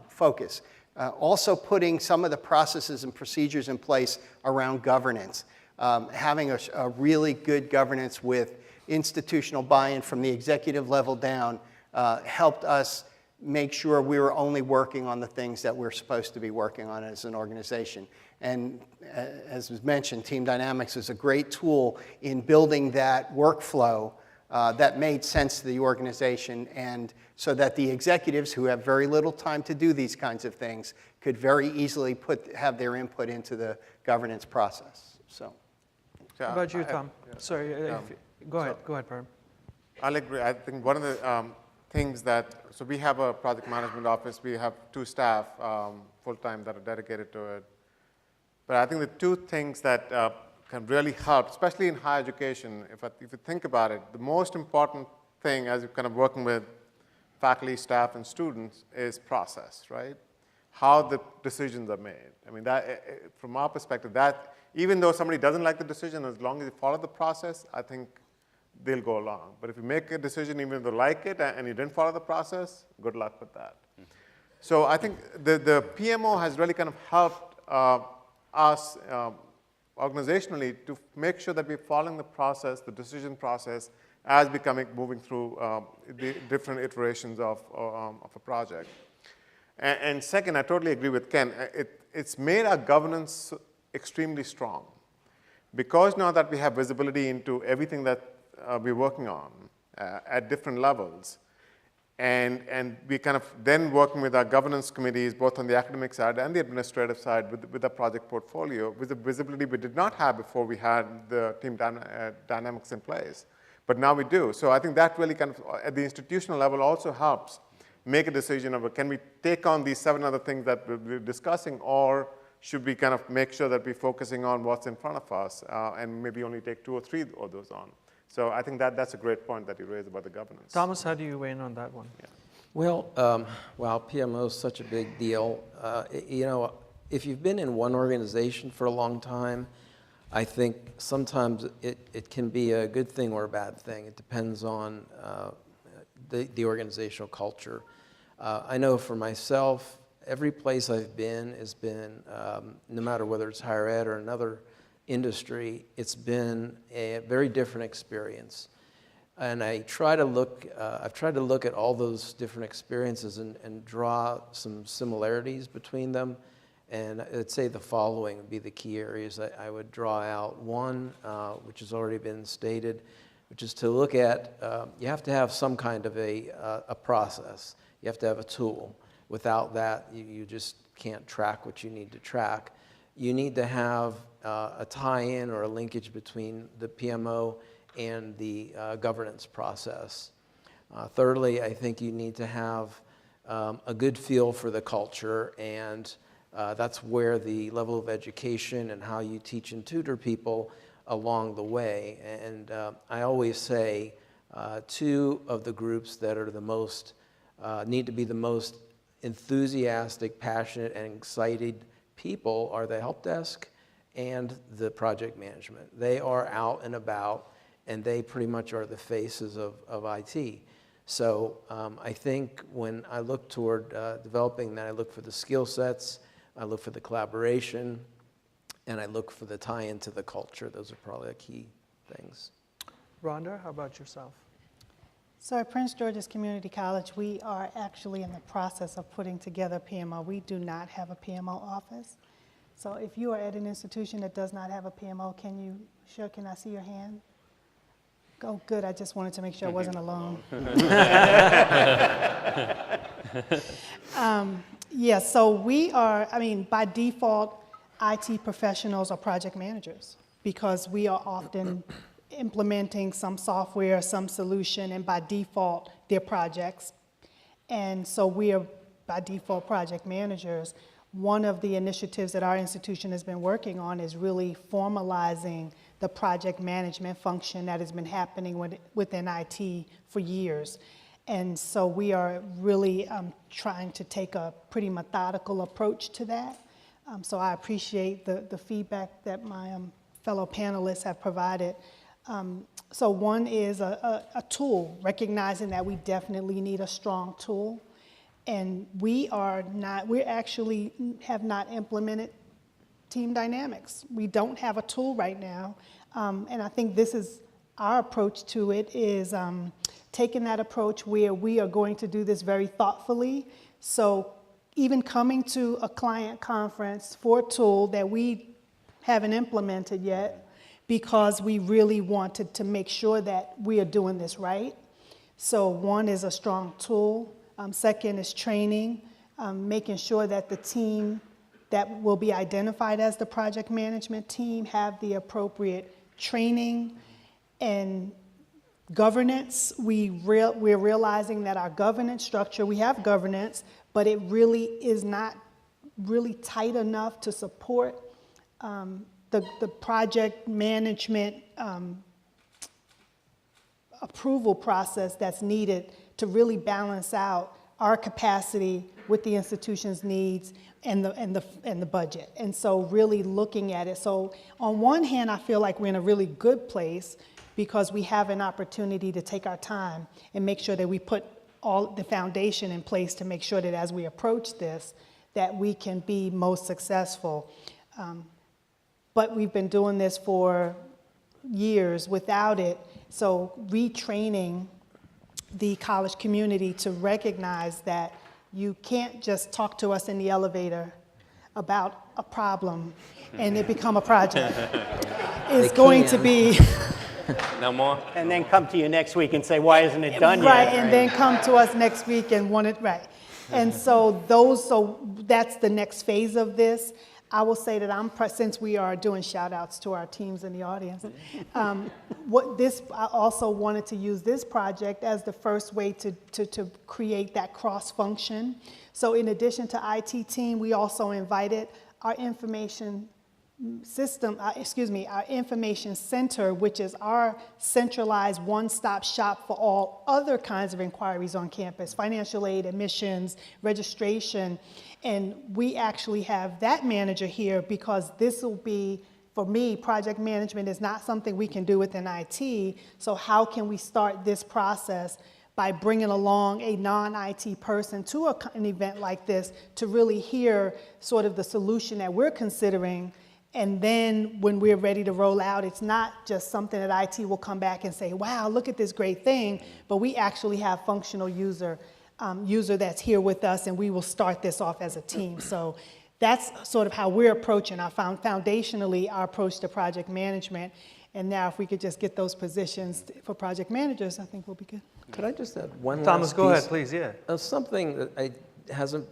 focus. Also putting some of the processes and procedures in place around governance. Having a really good governance with institutional buy-in from the executive level down helped us make sure we were only working on the things that we're supposed to be working on as an organization. And as was mentioned, Team Dynamics is a great tool in building that workflow that made sense to the organization, and so that the executives who have very little time to do these kinds of things could very easily have their input into the governance process. So, how about you, Tom? Sorry, go ahead, Param. I'll agree. I think one of the things so we have a project management office. We have 2 staff full-time that are dedicated to it. But I think the 2 things that can really help, especially in higher education. If you think about it, the most important thing as you're kind of working with faculty, staff, and students is process, right? How the decisions are made. I mean, that, from our perspective, that even though somebody doesn't like the decision, as long as you follow the process, I think they'll go along. But if you make a decision even if they like it and you didn't follow the process, good luck with that. So I think the PMO has really kind of helped us organizationally to make sure that we're following the process, the decision process, as moving through the different iterations of a project. And second, I totally agree with Ken. It's made our governance extremely strong. Because now that we have visibility into everything that we're working on at different levels, and we kind of then working with our governance committees, both on the academic side and the administrative side, with the project portfolio, with the visibility we did not have before we had the team dynamics in place. But now we do. So I think that really kind of, at the institutional level, also helps make a decision of, can we take on these 7 other things that we're discussing, or should we kind of make sure that we're focusing on what's in front of us and maybe only take 2 or 3 of those on. So I think that's a great point that you raised about the governance. Thomas, how do you weigh in on that one? Yeah. Well, wow, PMO is such a big deal. You know, if you've been in one organization for a long time, I think sometimes it can be a good thing or a bad thing. It depends on the organizational culture. I know for myself, every place I've been has been, no matter whether it's higher ed or another industry, it's been a very different experience. And I've tried to look at all those different experiences and draw some similarities between them. And I'd say the following would be the key areas I would draw out. One, which has already been stated, which is to look at, you have to have some kind of a process. You have to have a tool. Without that, you just can't track what you need to track. You need to have a tie-in or a linkage between the PMO and the governance process. Thirdly, I think you need to have a good feel for the culture, and that's where the level of education and how you teach and tutor people along the way. And I always say 2 of the groups that are the most, need to be the most enthusiastic, passionate, and excited people are the help desk and the project management. They are out and about, and they pretty much are the faces of IT. So I think when I look toward developing that, I look for the skill sets, I look for the collaboration, and I look for the tie-in to the culture. Those are probably the key things. Rhonda, how about yourself? So at Prince George's Community College, we are actually in the process of putting together PMO. We do not have a PMO office. So if you are at an institution that does not have a PMO, can I see your hand? Oh, good, I just wanted to make sure I wasn't alone. Yeah, so we are, by default, IT professionals are project managers because we are often implementing some software, some solution, and by default, they're projects. And so we are, by default, project managers. One of the initiatives that our institution has been working on is really formalizing the project management function that has been happening within IT for years. And so we are really trying to take a pretty methodical approach to that. So I appreciate the feedback that my fellow panelists have provided. So one is a tool, recognizing that we definitely need a strong tool. And we actually have not implemented team dynamics. We don't have a tool right now. And I think this is our approach to it is taking that approach where we are going to do this very thoughtfully. So even coming to a client conference for a tool that we haven't implemented yet, because we really wanted to make sure that we are doing this right. So one is a strong tool. Second is training, making sure that the team that will be identified as the project management team have the appropriate training and governance. We're realizing that our governance structure, we have governance, but it really is not really tight enough to support the the project management approval process that's needed to really balance out our capacity with the institution's needs and the budget. And so really looking at it. So on one hand, I feel like we're in a really good place because we have an opportunity to take our time and make sure that we put all the foundation in place to make sure that as we approach this, that we can be most successful. But we've been doing this for years without it. So retraining the college community to recognize that you can't just talk to us in the elevator about a problem and it become a project. It's going to be... No more? And then come to you next week and say, why isn't it done yet? Right, and then come to us next week and want it right. And so that's the next phase of this. I will say that since we are doing shout outs to our teams in the audience, I also wanted to use this project as the first way to create that cross function. So in addition to IT team, we also invited our information system, our information center, which is our centralized one-stop shop for all other kinds of inquiries on campus, financial aid, admissions, registration. And we actually have that manager here because this will be, for me, project management is not something we can do within IT. So how can we start this process by bringing along a non-IT person to an event like this to really hear sort of the solution that we're considering. And then when we're ready to roll out, it's not just something that IT will come back and say, wow, look at this great thing, but we actually have functional user that's here with us, and we will start this off as a team. So that's sort of how we're approaching foundationally our approach to project management. And now if we could just get those positions for project managers, I think we'll be good. Could I just add one Thomas, last go piece? ahead, please, yeah. Something that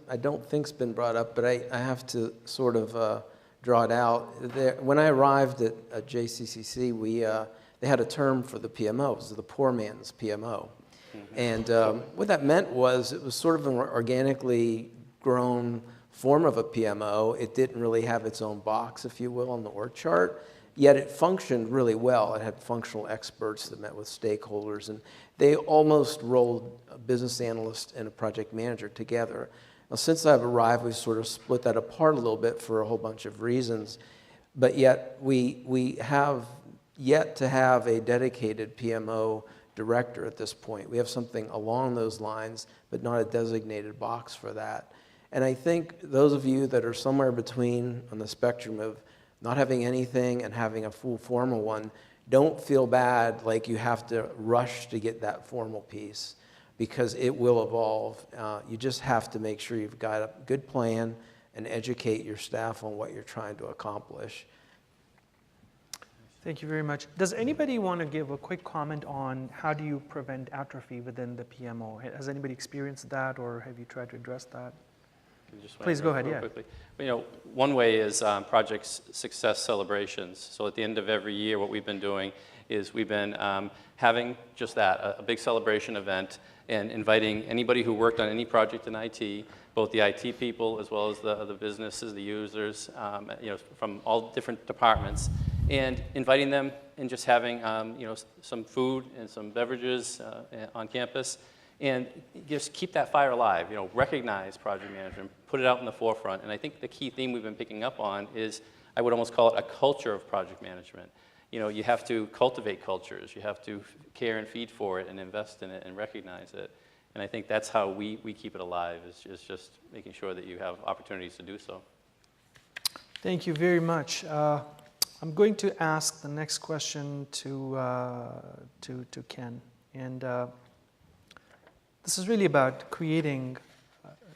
I don't think's been brought up, but I have to sort of draw it out. When I arrived at JCCC, they had a term for the PMO. It was the poor man's PMO. And what that meant was it was sort of an organically grown form of a PMO. It didn't really have its own box, if you will, on the org chart, yet it functioned really well. It had functional experts that met with stakeholders, and they almost rolled a business analyst and a project manager together. Now, since I've arrived, we've sort of split that apart a little bit for a whole bunch of reasons, but yet we have yet to have a dedicated PMO director at this point. We have something along those lines, but not a designated box for that. And I think those of you that are somewhere between on the spectrum of not having anything and having a full formal one, don't feel bad like you have to rush to get that formal piece, because it will evolve. You just have to make sure you've got a good plan and educate your staff on what you're trying to accomplish. Thank you very much. Does anybody want to give a quick comment on how do you prevent atrophy within the PMO? Has anybody experienced that, or have you tried to address that? Please go ahead, yeah. Quickly. One way is project success celebrations. So at the end of every year, what we've been doing is we've been having just that, a big celebration event, and inviting anybody who worked on any project in IT, both the IT people as well as the businesses, the users, from all different departments, and inviting them and just having some food and some beverages on campus, and just keep that fire alive. Recognize project management, put it out in the forefront. And I think the key theme we've been picking up on is, I would almost call it a culture of project management. You have to cultivate cultures. You have to care and feed for it and invest in it and recognize it. And I think that's how we keep it alive, is just making sure that you have opportunities to do so. Thank you very much. I'm going to ask the next question to Ken. And this is really about creating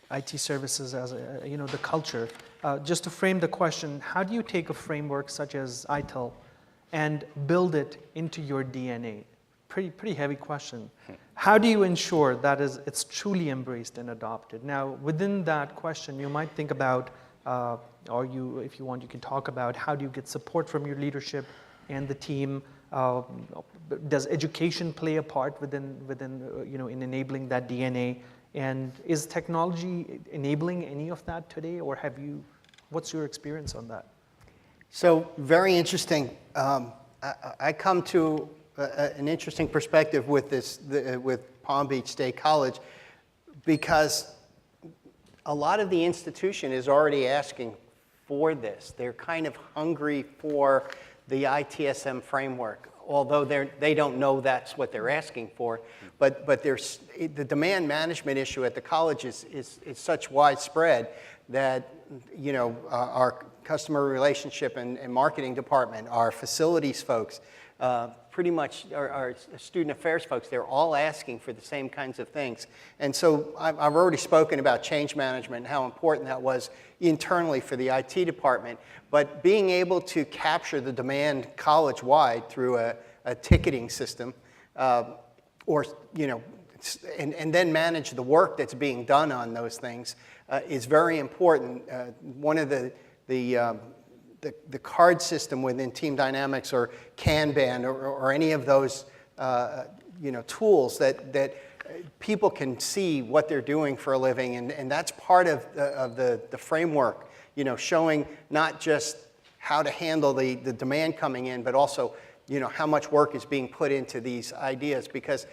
IT services as the culture. Just to frame the question, how do you take a framework such as ITIL and build it into your DNA? Pretty heavy question. How do you ensure that it's truly embraced and adopted? Now, within that question, you might think about, if you want, you can talk about how do you get support from your leadership and the team. Does education play a part within in enabling that DNA? And is technology enabling any of that today, or what's your experience on that? So very interesting. I come to an interesting perspective with with Palm Beach State College, because a lot of the institution is already asking for this. They're kind of hungry for the ITSM framework, although they don't know that's what they're asking for. But the demand management issue at the college is such widespread that, you know, our customer relationship and marketing department, our facilities folks, pretty much our student affairs folks, they're all asking for the same kinds of things. And so I've already spoken about change management and how important that was internally for the IT department. But being able to capture the demand college-wide through a ticketing system, or, you know, and then manage the work that's being done on those things is very important. One of the card system within Team Dynamics or Kanban or any of those you know, tools that people can see what they're doing for a living, and that's part of the framework, you know, showing not just how to handle the demand coming in, but also, you know, how much work is being put into these ideas, because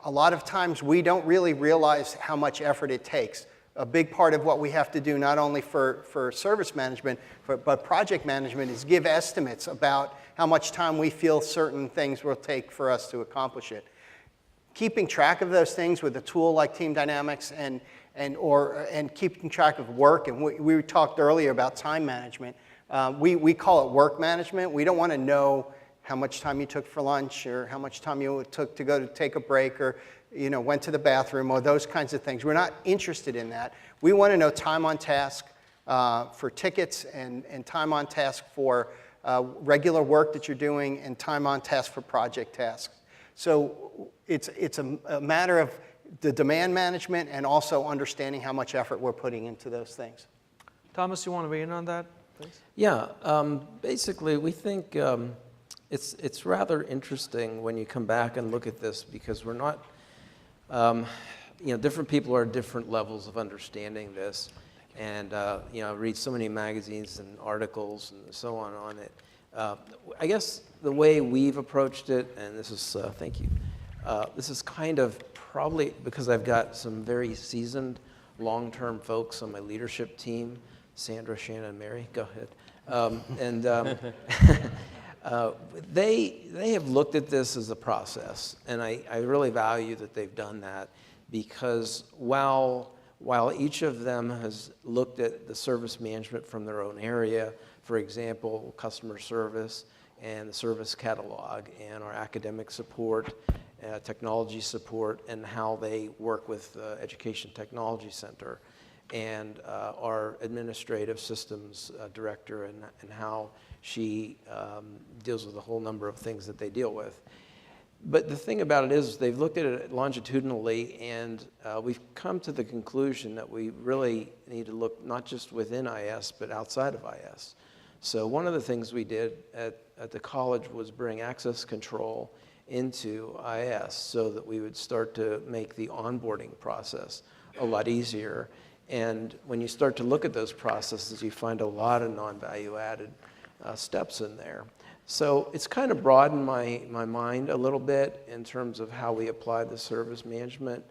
a lot of times we don't really realize how much effort it takes. A big part of what we have to do, not only for service management, but project management, is give estimates about how much time we feel certain things will take for us to accomplish it. Keeping track of those things with a tool like Team Dynamics and keeping track of work, and we talked earlier about time management. We call it work management. We don't want to know how much time you took for lunch, or how much time you took to go to take a break, or, you know, went to the bathroom, or those kinds of things. We're not interested in that. We want to know time on task for tickets, and time on task for regular work that you're doing, and time on task for project tasks. So it's a matter of the demand management and also understanding how much effort we're putting into those things. Thomas, you want to weigh in on that, please? Yeah, basically we think it's rather interesting when you come back and look at this, because we're not, you know, different people are at different levels of understanding this, and you know, I read so many magazines and articles and so on it. I guess the way we've approached it, and this is, thank you, this is kind of probably because I've got some very seasoned long-term folks on my leadership team, Sandra, Shannon, Mary, go ahead. They have looked at this as a process, and I really value that they've done that, because while each of them has looked at the service management from their own area, for example, customer service and the service catalog and our academic support, technology support, and how they work with Education Technology Center, and our administrative systems director, and how she deals with a whole number of things that they deal with. But the thing about it is they've looked at it longitudinally, and we've come to the conclusion that we really need to look not just within IS, but outside of IS. So one of the things we did at the college was bring access control into IS so that we would start to make the onboarding process a lot easier. And when you start to look at those processes, you find a lot of non-value added steps in there. So it's kind of broadened my mind a little bit in terms of how we apply the service management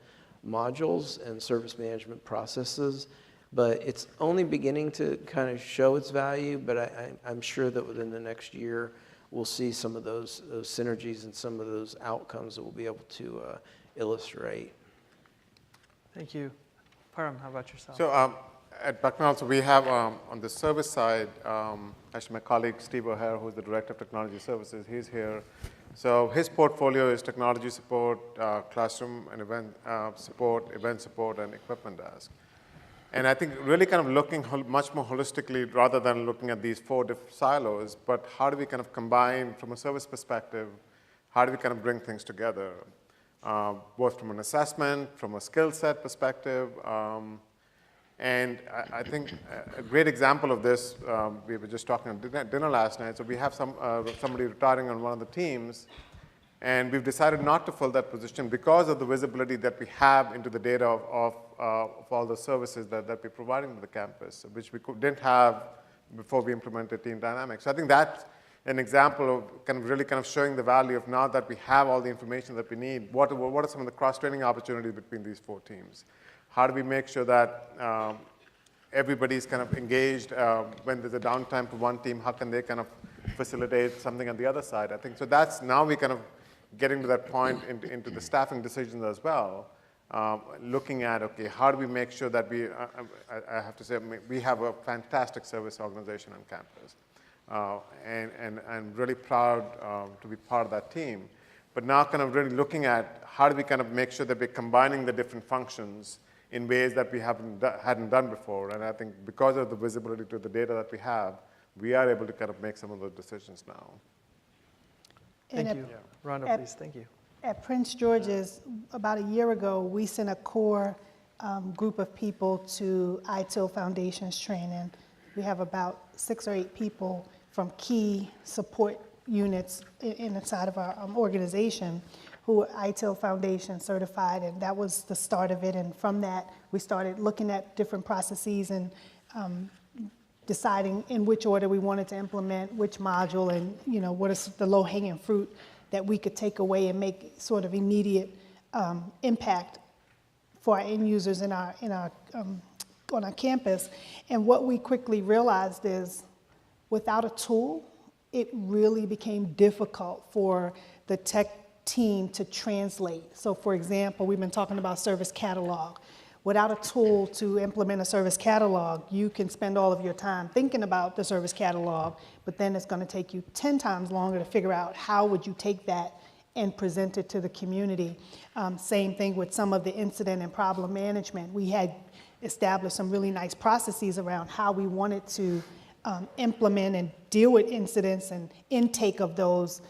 modules and service management processes. But it's only beginning to kind of show its value, but I'm sure that within the next year, we'll see some of those synergies and some of those outcomes that we'll be able to illustrate. Thank you. Param, how about yourself? So at Bucknell, so we have on the service side, actually my colleague Steve O'Hare, who's the Director of Technology Services, he's here. So his portfolio is technology support, classroom and event support, and equipment desk. And I think really kind of looking much more holistically, rather than looking at these 4 different silos, but how do we kind of combine from a service perspective, how do we kind of bring things together, both from an assessment, from a skill set perspective. And I think a great example of this, we were just talking at dinner last night. So we have somebody retiring on one of the teams, and we've decided not to fill that position because of the visibility that we have into the data of all the services that we're providing to the campus, which we didn't have before we implemented team dynamics. So I think that's an example of really showing the value of now that we have all the information that we need, what are some of the cross-training opportunities between these 4 teams? How do we make sure that everybody's engaged when there's a downtime for one team? How can they facilitate something on the other side? I think so. That's now we getting to that point into the staffing decisions as well. Looking at, okay, how do we make sure that I have to say, we have a fantastic service organization on campus. And I'm really proud to be part of that team. But now really looking at how do we make sure that we're combining the different functions in ways that we hadn't done before. And I think because of the visibility to the data that we have, we are able to make some of those decisions now. Thank you. Rhonda, please. Thank you. At Prince George's, about a year ago, we sent a core group of people to ITIL Foundations training. We have about 6 or 8 people from key support units inside of our organization who are ITIL Foundation certified, and that was the start of it. And from that, we started looking at different processes and deciding in which order we wanted to implement which module, and what is the low-hanging fruit that we could take away and make sort of immediate impact for our end users on our campus. And what we quickly realized is, without a tool, it really became difficult for the tech team to translate. So for example, we've been talking about service catalog. Without a tool to implement a service catalog, you can spend all of your time thinking about the service catalog, but then it's going to take you 10 times longer to figure out how would you take that and present it to the community. Same thing with some of the incident and problem management. We had established some really nice processes around how we wanted to implement and deal with incidents and intake of those,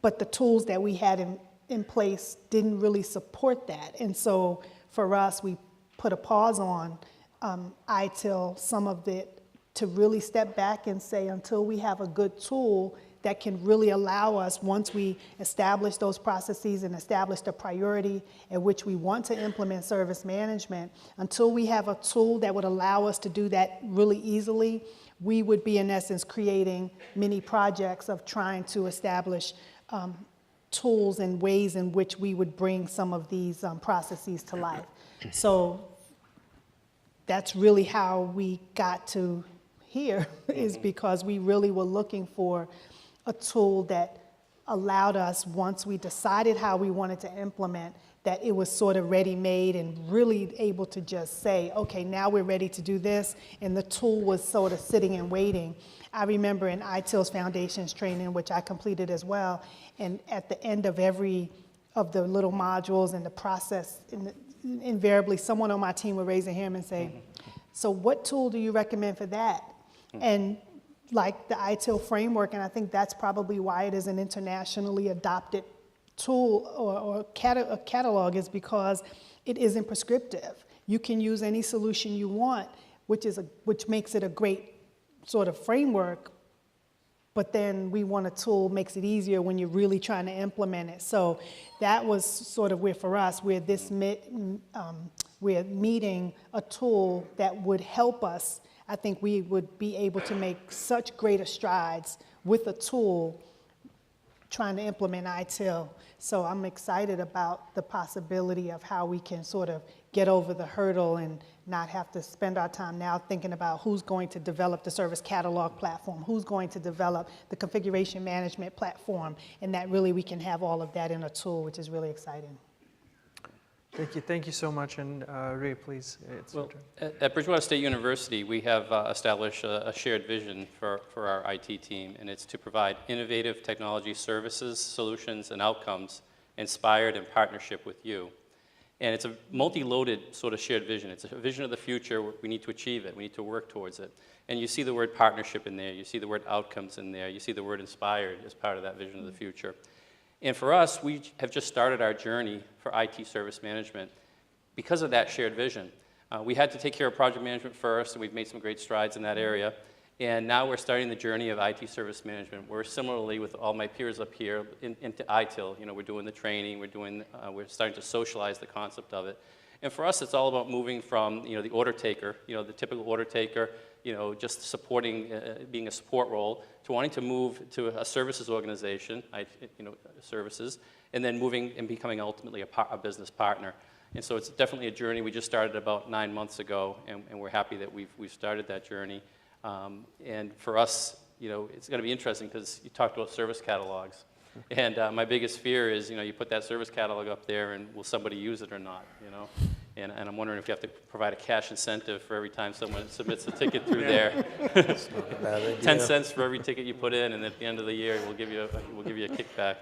but the tools that we had in place didn't really support that. And so for us, we put a pause on ITIL, some of it, to really step back and say, until we have a good tool that can really allow us, once we establish those processes and establish the priority at which we want to implement service management, until we have a tool that would allow us to do that really easily, we would be, in essence, creating mini projects of trying to establish tools and ways in which we would bring some of these processes to life. So that's really how we got to here, is because we really were looking for a tool that allowed us, once we decided how we wanted to implement, that it was sort of ready-made and really able to just say, okay, now we're ready to do this, and the tool was sort of sitting and waiting. I remember in ITIL's Foundations training, which I completed as well, and at the end of every of the little modules and the process, invariably someone on my team would raise their hand and say, so what tool do you recommend for that? And like the ITIL framework, and I think that's probably why it is an internationally adopted tool or a catalog, is because it isn't prescriptive. You can use any solution you want, which makes it a great sort of framework, but then we want a tool makes it easier when you're really trying to implement it. So that was sort of where, for us, we're meeting a tool that would help us. I think we would be able to make such greater strides with a tool trying to implement ITIL. So I'm excited about the possibility of how we can sort of get over the hurdle and not have to spend our time now thinking about who's going to develop the service catalog platform, who's going to develop the configuration management platform, and that really we can have all of that in a tool, which is really exciting. Thank you. Thank you so much. And Ray, please, it's your turn. At Bridgewater State University, we have established a shared vision for our IT team, and it's to provide innovative technology services, solutions, and outcomes inspired in partnership with you. And it's a multi-loaded sort of shared vision. It's a vision of the future. We need to achieve it. We need to work towards it. And you see the word partnership in there. You see the word outcomes in there. You see the word inspired as part of that vision of the future. And for us, we have just started our journey for IT service management because of that shared vision. We had to take care of project management first, and we've made some great strides in that area. And now we're starting the journey of IT service management. We're similarly, with all my peers up here, into ITIL. You know, we're doing the training, we're starting to socialize the concept of it. And for us, it's all about moving from, the order taker, the typical order taker, just supporting, being a support role, to wanting to move to a services organization, services, and then moving and becoming ultimately a business partner. And so it's definitely a journey. We just started about 9 months ago, and we're happy that we've started that journey. And for us, it's going to be interesting because you talked about service catalogs. And my biggest fear is, you put that service catalog up there, and will somebody use it or not, And I'm wondering if you have to provide a cash incentive for every time someone submits a ticket through there. 10 cents for every ticket you put in, and at the end of the year, we'll give you a kickback,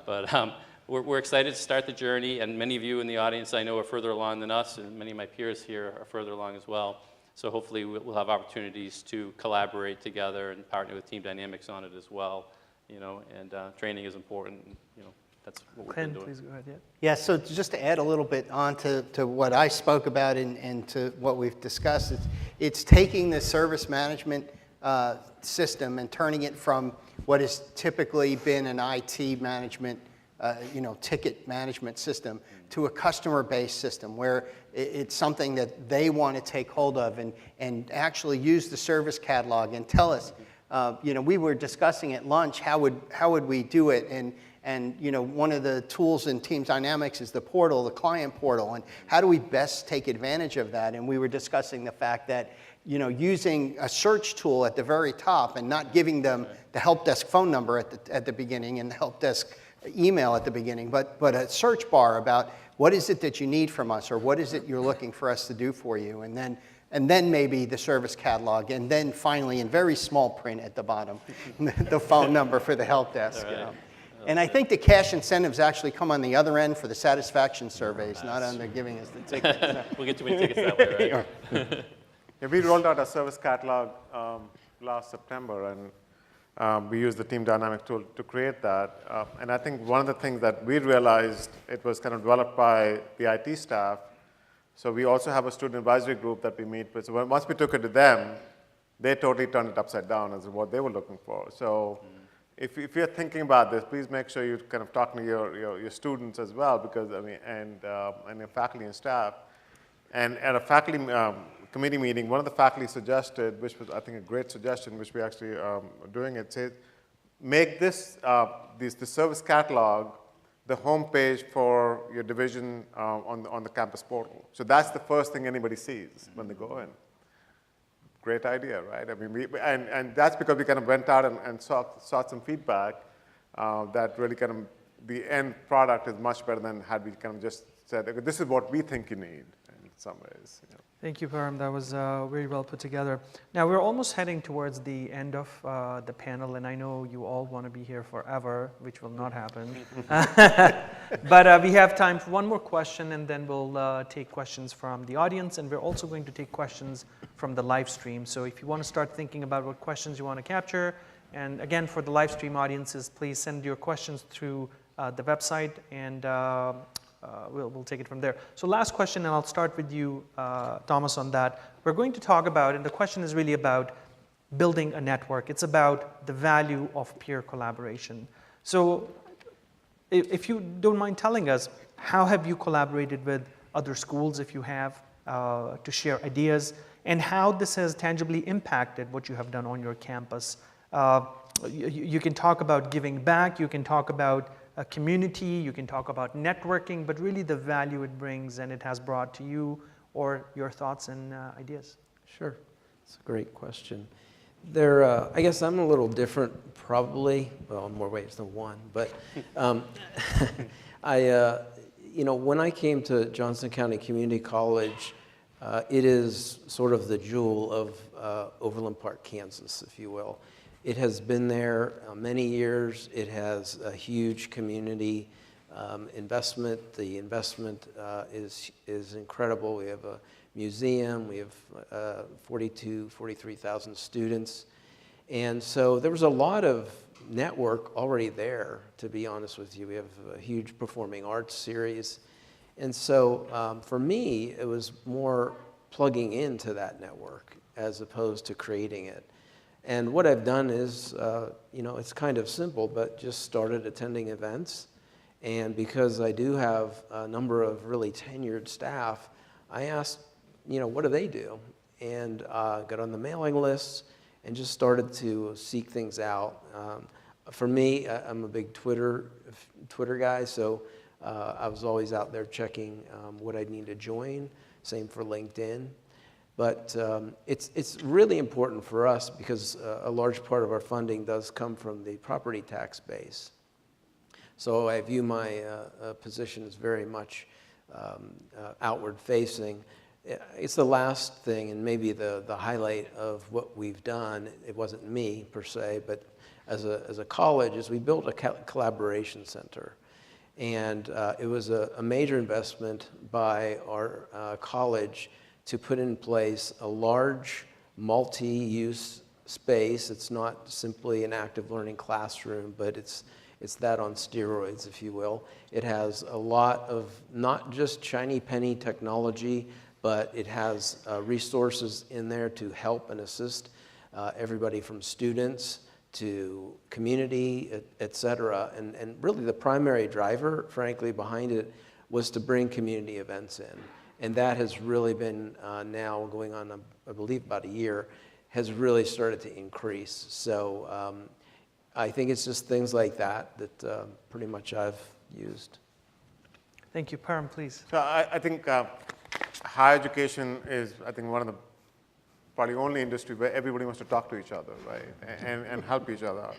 But we're excited to start the journey, and many of you in the audience I know are further along than us, and many of my peers here are further along as well. So hopefully we'll have opportunities to collaborate together and partner with Team Dynamics on it as well. And training is important. That's what we've been doing. Please go ahead. Yeah. Yeah, so just to add a little bit on to what I spoke about and to what we've discussed, it's taking the service management system and turning it from what has typically been an IT management, ticket management system to a customer-based system where it's something that they want to take hold of and actually use the service catalog and tell us. We were discussing at lunch how would we do it, and one of the tools in Team Dynamics is the portal, the client portal, and how do we best take advantage of that? And we were discussing the fact that using a search tool at the very top and not giving them the help desk phone number at the beginning and the help desk email at the beginning, but a search bar about what is it that you need from us, or what is it you're looking for us to do for you, and then maybe the service catalog, and then finally in very small print at the bottom, the phone number for the help desk. Right. And I think the cash incentives actually come on the other end for the satisfaction surveys, not on the giving us the tickets. We'll get too many tickets that way, right? Yeah, we rolled out a service catalog last September, and we used the Team Dynamics tool to create that. And I think one of the things that we realized, it was kind of developed by the IT staff. So we also have a student advisory group that we meet with. So once we took it to them, they totally turned it upside down as what they were looking for. So if you're thinking about this, please make sure you're kind of talking to your students as well, because and your faculty and staff. And at a faculty committee meeting, one of the faculty suggested, which was I think a great suggestion, which we actually are doing it, says make this the service catalog the home page for your division on the campus portal. So that's the first thing anybody sees when they go in. Great idea, right? And that's because we kind of went out and sought some feedback that really kind of the end product is much better than had we kind of just said, okay, this is what we think you need in some ways. Thank you, Param. That was very well put together. Now, we're almost heading towards the end of the panel, and I know you all want to be here forever, which will not happen. But we have time for one more question, and then we'll take questions from the audience, and we're also going to take questions from the live stream. So if you want to start thinking about what questions you want to capture, and again, for the live stream audiences, please send your questions through the website, and we'll take it from there. So last question, and I'll start with you, Thomas, on that. We're going to talk about, and the question is really about building a network. It's about the value of peer collaboration. So if you don't mind telling us, how have you collaborated with other schools, if you have, to share ideas, and how this has tangibly impacted what you have done on your campus? You can talk about giving back, you can talk about a community, you can talk about networking, but really the value it brings and it has brought to you, or your thoughts and ideas. Sure, it's a great question. I guess I'm a little different, probably, well, in more ways than one, but when I came to Johnson County Community College, it is sort of the jewel of Overland Park, Kansas, if you will. It has been there many years. It has a huge community investment. The investment is incredible. We have a museum. We have 43,000 students. And so there was a lot of network already there, to be honest with you. We have a huge performing arts series. And so for me, it was more plugging into that network as opposed to creating it. And what I've done is, it's kind of simple, but just started attending events. And because I do have a number of really tenured staff, I asked, what do they do? and got on the mailing lists and just started to seek things out. For me, I'm a big Twitter guy, so I was always out there checking what I'd need to join. Same for LinkedIn. But it's really important for us because a large part of our funding does come from the property tax base. So I view my position as very much outward facing. It's the last thing and maybe the highlight of what we've done. It wasn't me per se, but as a college is we built a collaboration center. And it was a major investment by our college to put in place a large multi-use space. It's not simply an active learning classroom, but it's that on steroids, if you will. It has a lot of not just shiny penny technology, but it has resources in there to help and assist everybody from students to community, et cetera. And really the primary driver, frankly, behind it was to bring community events in. And that has really been now going on, I believe, about a year, has really started to increase. So I think it's just things like that pretty much I've used. Thank you. Param, please. So I think higher education is, I think, one of the probably only industry where everybody wants to talk to each other, right, and help each other out.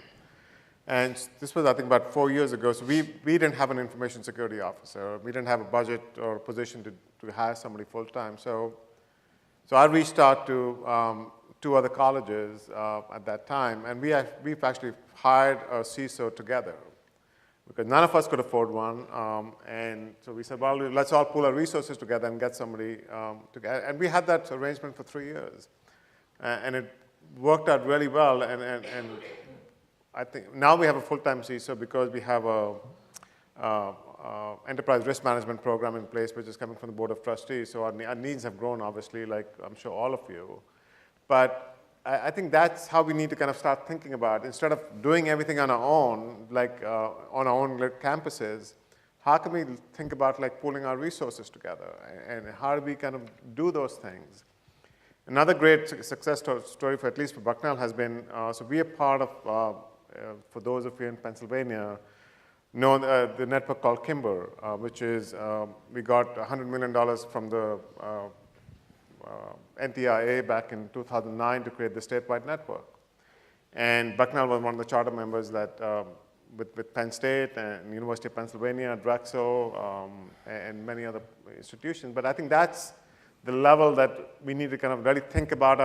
And this was, I think, about 4 years ago. So we didn't have an information security officer. We didn't have a budget or a position to hire somebody full time. So I reached out to 2 other colleges at that time, and we've actually hired a CISO together because none of us could afford one. And so we said, well, let's all pool our resources together and get somebody together. And we had that arrangement for 3 years. And it worked out really well. And I think now we have a full-time CISO because we have a enterprise risk management program in place, which is coming from the Board of Trustees. So our needs have grown, obviously, like I'm sure all of you. But I think that's how we need to kind of start thinking about it. Instead of doing everything on our own, like on our own campuses, how can we think about like pooling our resources together? And how do we kind of do those things? Another great success story, for at least for Bucknell, has been, so we are part of, for those of you in Pennsylvania, know the network called Kimber, which is, we got $100 million from the NTIA back in 2009 to create the statewide network. And Bucknell was one of the charter members that, with Penn State and University of Pennsylvania, Drexel, and many other institutions. But I think that's the level that we need to kind of really think about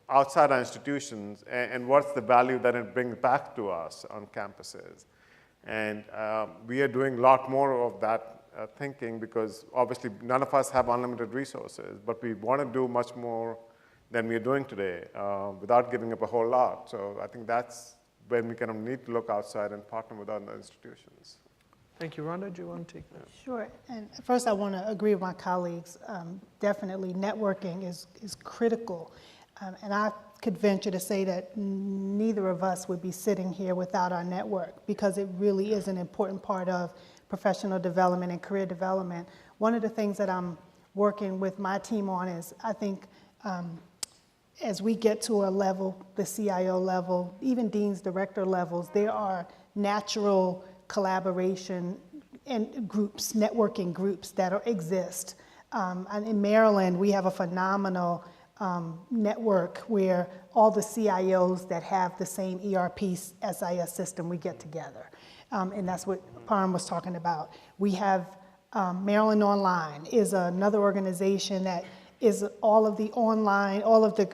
outside our institutions and what's the value that it brings back to us on campuses. And we are doing a lot more of that thinking because obviously none of us have unlimited resources, but we want to do much more than we are doing today without giving up a whole lot. So I think that's when we kind of need to look outside and partner with other institutions. Thank you. Rhonda, do you want to take that? Sure. And first, I want to agree with my colleagues. Definitely, networking is critical. And I could venture to say that neither of us would be sitting here without our network because it really is an important part of professional development and career development. One of the things that I'm working with my team on is I think as we get to a level, the CIO level, even dean's director levels, there are natural collaboration and groups, networking groups that exist. And in Maryland, we have a phenomenal network where all the CIOs that have the same ERP SIS system, we get together. And that's what Param was talking about. We have Maryland Online is another organization that is all of the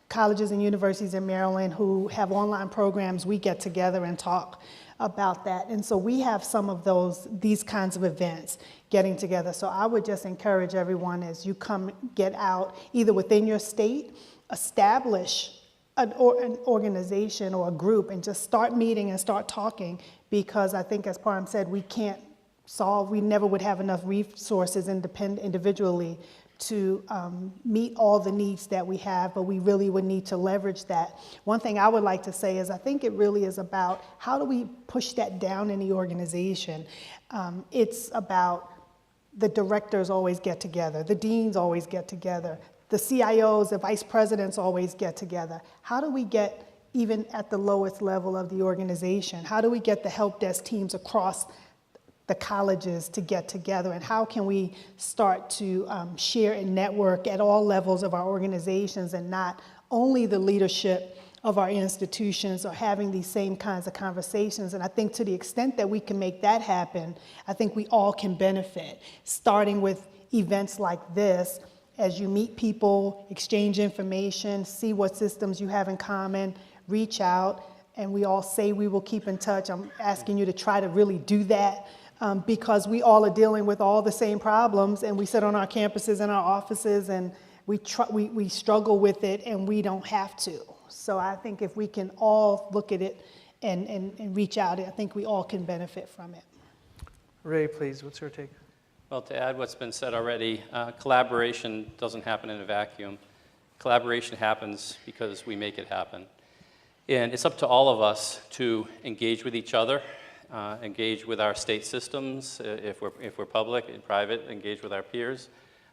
colleges and universities in Maryland who have online programs. We get together and talk about that. And so we have some of these kinds of events getting together. So I would just encourage everyone as you come get out, either within your state, establish an organization or a group and just start meeting and start talking, because I think, as Param said, we never would have enough resources individually to meet all the needs that we have, but we really would need to leverage that. One thing I would like to say is I think it really is about how do we push that down in the organization. It's about the directors always get together, the deans always get together, the CIOs, the vice presidents always get together. How do we get, even at the lowest level of the organization, how do we get the help desk teams across the colleges to get together, and how can we start to share and network at all levels of our organizations, and not only the leadership of our institutions are having these same kinds of conversations. And I think to the extent that we can make that happen, I think we all can benefit, starting with events like this. As you meet people, exchange information, see what systems you have in common, reach out, and we all say we will keep in touch. I'm asking you to try to really do that, because we all are dealing with all the same problems, and we sit on our campuses and our offices, and we struggle with it, and we don't have to. So I think if we can all look at it and reach out, I think we all can benefit from it. Ray, please, what's your take? Well, to add what's been said already, collaboration doesn't happen in a vacuum. Collaboration happens because we make it happen. And it's up to all of us to engage with each other, engage with our state systems, if we're public and private, engage with our peers.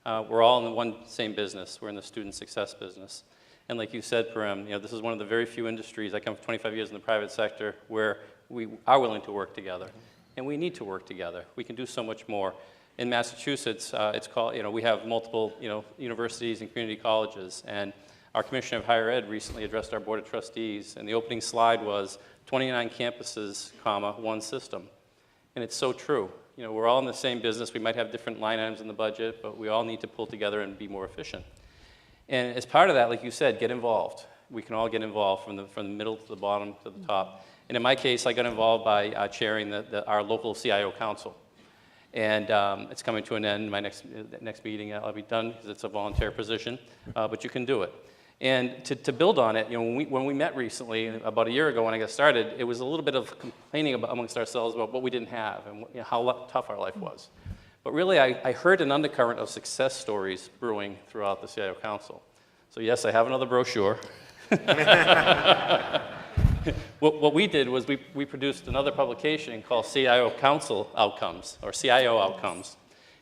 We're all in the one same business. We're in the student success business. And like you said, Param, this is one of the very few industries, I come from 25 years in the private sector, where we are willing to work together. And we need to work together. We can do so much more. In Massachusetts, it's called, we have multiple, universities and community colleges. And our Commissioner of Higher Ed recently addressed our Board of Trustees, and the opening slide was 29 campuses, one system. And it's so true. We're all in the same business. We might have different line items in the budget, but we all need to pull together and be more efficient. And as part of that, like you said, get involved. We can all get involved from the middle to the bottom to the top. And in my case, I got involved by chairing our local CIO council. And it's coming to an end. My next meeting, I'll be done because it's a volunteer position, but you can do it. And to build on it, when we met recently, about a year ago when I got started, it was a little bit of complaining amongst ourselves about what we didn't have and how tough our life was. But really, I heard an undercurrent of success stories brewing throughout the CIO Council. So yes, I have another brochure. What we did was we produced another publication called CIO Council Outcomes, or CIO Outcomes.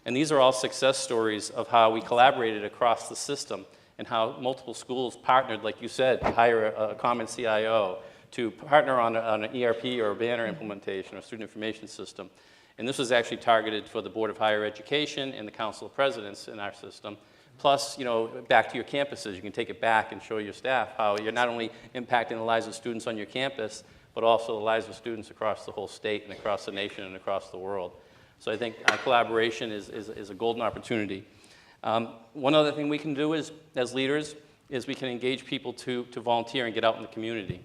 And these are all success stories of how we collaborated across the system and how multiple schools partnered, like you said, to hire a common CIO, to partner on an ERP or a banner implementation or student information system. And this was actually targeted for the Board of Higher Education and the Council of Presidents in our system. Plus, back to your campuses, you can take it back and show your staff how you're not only impacting the lives of students on your campus, but also the lives of students across the whole state and across the nation and across the world. So I think collaboration is a golden opportunity. One other thing we can do as leaders is we can engage people to volunteer and get out in the community.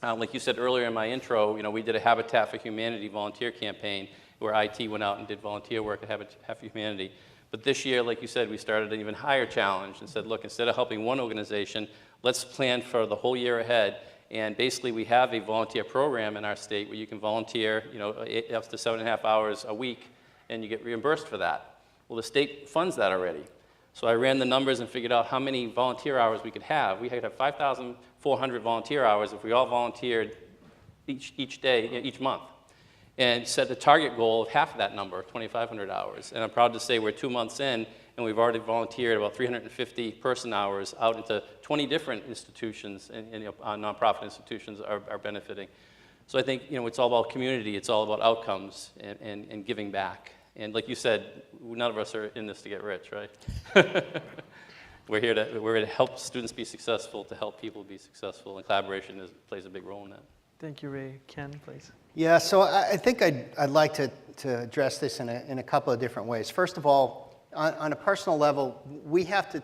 Like you said earlier in my intro, we did a Habitat for Humanity volunteer campaign where IT went out and did volunteer work at Habitat for Humanity. But this year, like you said, we started an even higher challenge and said, look, instead of helping one organization, let's plan for the whole year ahead. And basically, we have a volunteer program in our state where you can volunteer, up to 7.5 hours a week, and you get reimbursed for that. Well, the state funds that already. So I ran the numbers and figured out how many volunteer hours we could have. We could have 5,400 volunteer hours if we all volunteered each day, each month. And set the target goal of half of that number, 2,500 hours. And I'm proud to say we're 2 months in, and we've already volunteered about 350 person hours out into 20 different institutions, and nonprofit institutions are benefiting. So I think it's all about community, it's all about outcomes and giving back. And like you said, none of us are in this to get rich, right? We're here to help students be successful, to help people be successful, and collaboration plays a big role in that. Thank you, Ray. Ken, please. Yeah, so I think I'd like to address this in a couple of different ways. First of all, on a personal level, we have to,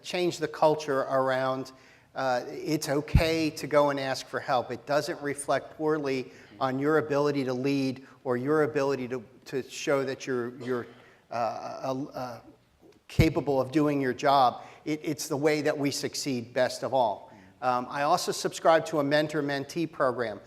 change the culture around it's okay to go and ask for help. It doesn't reflect poorly on your ability to lead or your ability to show that you're capable of doing your job. It's the way that we succeed best of all. I also subscribe to a mentor-mentee program.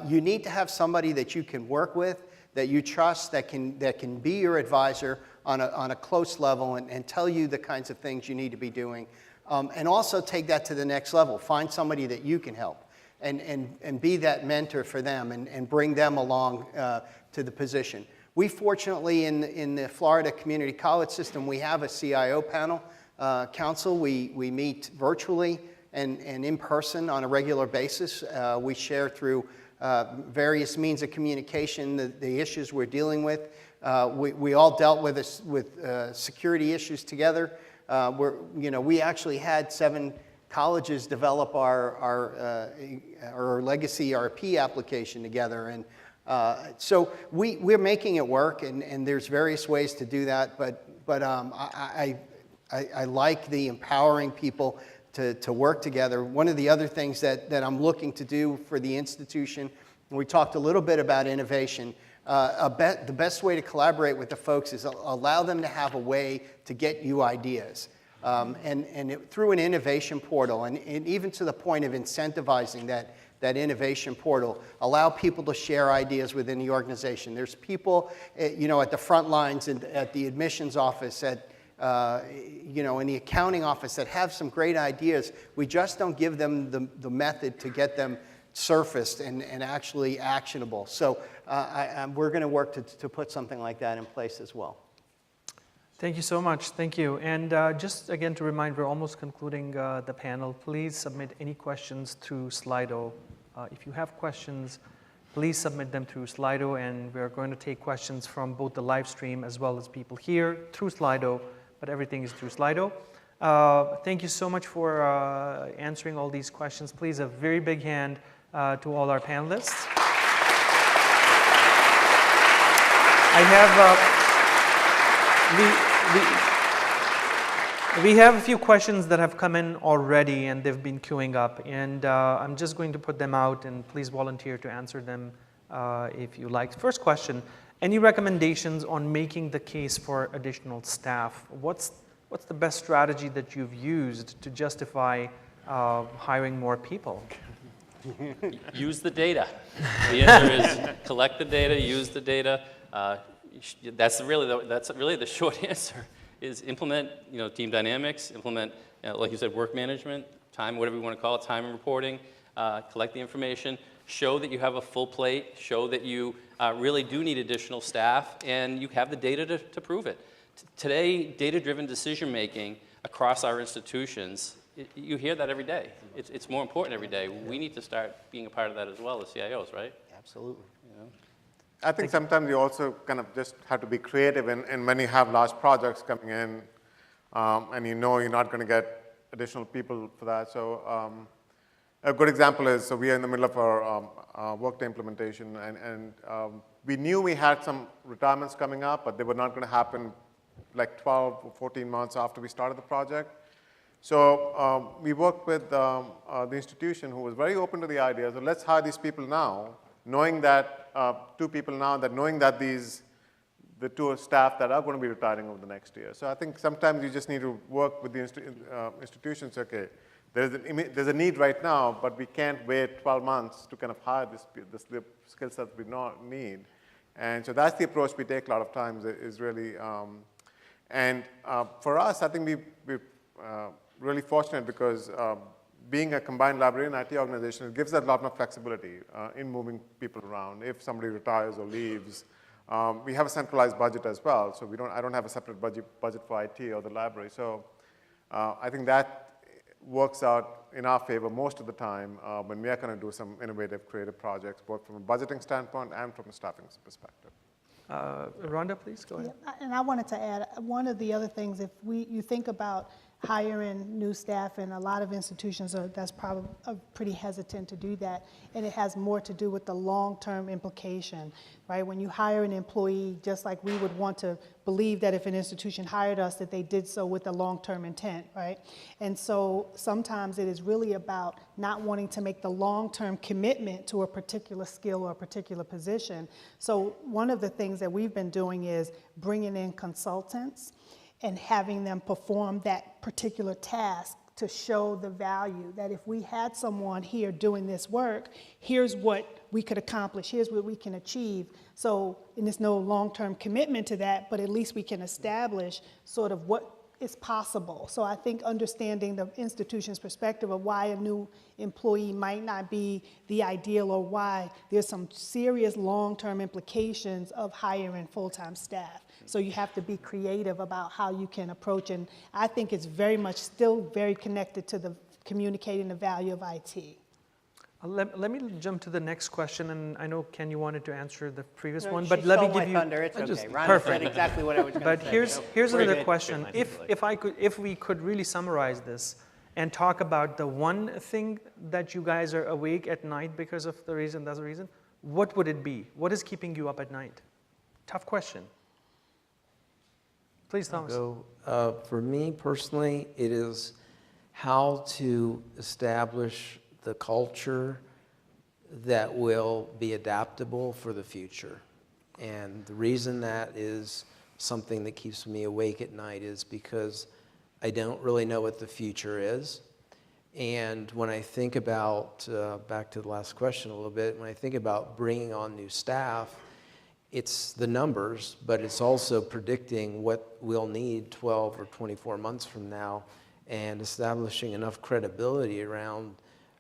You need to have somebody that you can work with, that you trust, that can be your advisor on a close level and tell you the kinds of things you need to be doing. And also take that to the next level. Find somebody that you can help and be that mentor for them and bring them along to the position. We fortunately, in the Florida Community College system, we have a CIO panel. Council. We meet virtually and in person on a regular basis. We share through various means of communication the issues we're dealing with. We all dealt with security issues together. We actually had 7 colleges develop our legacy ERP application together, and so we're making it work, and there's various ways to do that. But I like the empowering people to work together. One of the other things that I'm looking to do for the institution, and we talked a little bit about innovation. The best way to collaborate with the folks is allow them to have a way to get you ideas. Through an innovation portal, and even to the point of incentivizing that innovation portal, allow people to share ideas within the organization. There's people, at the front lines and at the admissions office, in the accounting office that have some great ideas. We just don't give them the method to get them surfaced and actually actionable. So we're going to work to put something like that in place as well. Thank you so much. Thank you. And just again to remind, we're almost concluding the panel. Please submit any questions through Slido. If you have questions, please submit them through Slido, and we're going to take questions from both the live stream as well as people here through Slido, but everything is through Slido. Thank you so much for answering all these questions. Please, a very big hand to all our panelists. I have... We have a few questions that have come in already, and they've been queuing up, and I'm just going to put them out, and please volunteer to answer them if you like. First question, any recommendations on making the case for additional staff? What's the best strategy that you've used to justify hiring more people? Use the data. The answer is collect the data, use the data. That's really the short answer. Is implement team dynamics, implement like you said, work management, time, whatever you want to call it, time reporting, collect the information, show that you have a full plate, show that you really do need additional staff, and you have the data to prove it. Today, data-driven decision making across our institutions, you hear that every day. It's more important every day. We need to start being a part of that as well as CIOs, right? Absolutely. I think sometimes you also kind of just have to be creative, and when you have large projects coming in, and you're not going to get additional people for that. So a good example is, so we are in the middle of our Workday implementation, and we knew we had some retirements coming up, but they were not going to happen like 12 or 14 months after we started the project. So we worked with the institution, who was very open to the idea, so let's hire these people now, knowing that 2 people now, knowing that the 2 staff that are going to be retiring over the next year. So I think sometimes you just need to work with the institutions. Okay, there's a need right now, but we can't wait 12 months to kind of hire the skill sets we need. And so that's the approach we take a lot of times, is really, and for us, I think we're really fortunate because being a combined library and IT organization, it gives us a lot more flexibility in moving people around. If somebody retires or leaves, we have a centralized budget as well, so I don't have a separate budget for IT or the library. So I think that works out in our favor most of the time when we are going to do some innovative, creative projects, both from a budgeting standpoint and from a staffing perspective. Rhonda, please go ahead. Yeah, and I wanted to add, one of the other things, if you think about hiring new staff, and a lot of institutions that's probably pretty hesitant to do that, and it has more to do with the long-term implication, right? When you hire an employee, just like we would want to believe that if an institution hired us, that they did so with a long-term intent, right? And so sometimes it is really about not wanting to make the long-term commitment to a particular skill or a particular position. So one of the things that we've been doing is bringing in consultants and having them perform that particular task to show the value that if we had someone here doing this work, here's what we could accomplish, here's what we can achieve. So, and there's no long-term commitment to that, but at least we can establish sort of what it's possible. So I think understanding the institution's perspective of why a new employee might not be the ideal, or why there's some serious long-term implications of hiring full-time staff. So you have to be creative about how you can approach, and I think it's very much still very connected to the communicating the value of IT. Let me jump to the next question, and I know, Ken, you wanted to answer the previous one, She but let me stole give my you. thunder. It's okay. Rhonda Perfect. said exactly what I was going to But say. here's We're another good. question. If we could really summarize this and talk about the one thing that you guys are awake at night because of the reason, that's the reason, what would it be? What is keeping you up at night? Tough question. Please, Thomas. For me personally, it is how to establish the culture that will be adaptable for the future. And the reason that is something that keeps me awake at night is because I don't really know what the future is. And when I think about, back to the last question a little bit, when I think about bringing on new staff, it's the numbers, but it's also predicting what we'll need 12 or 24 months from now, and establishing enough credibility around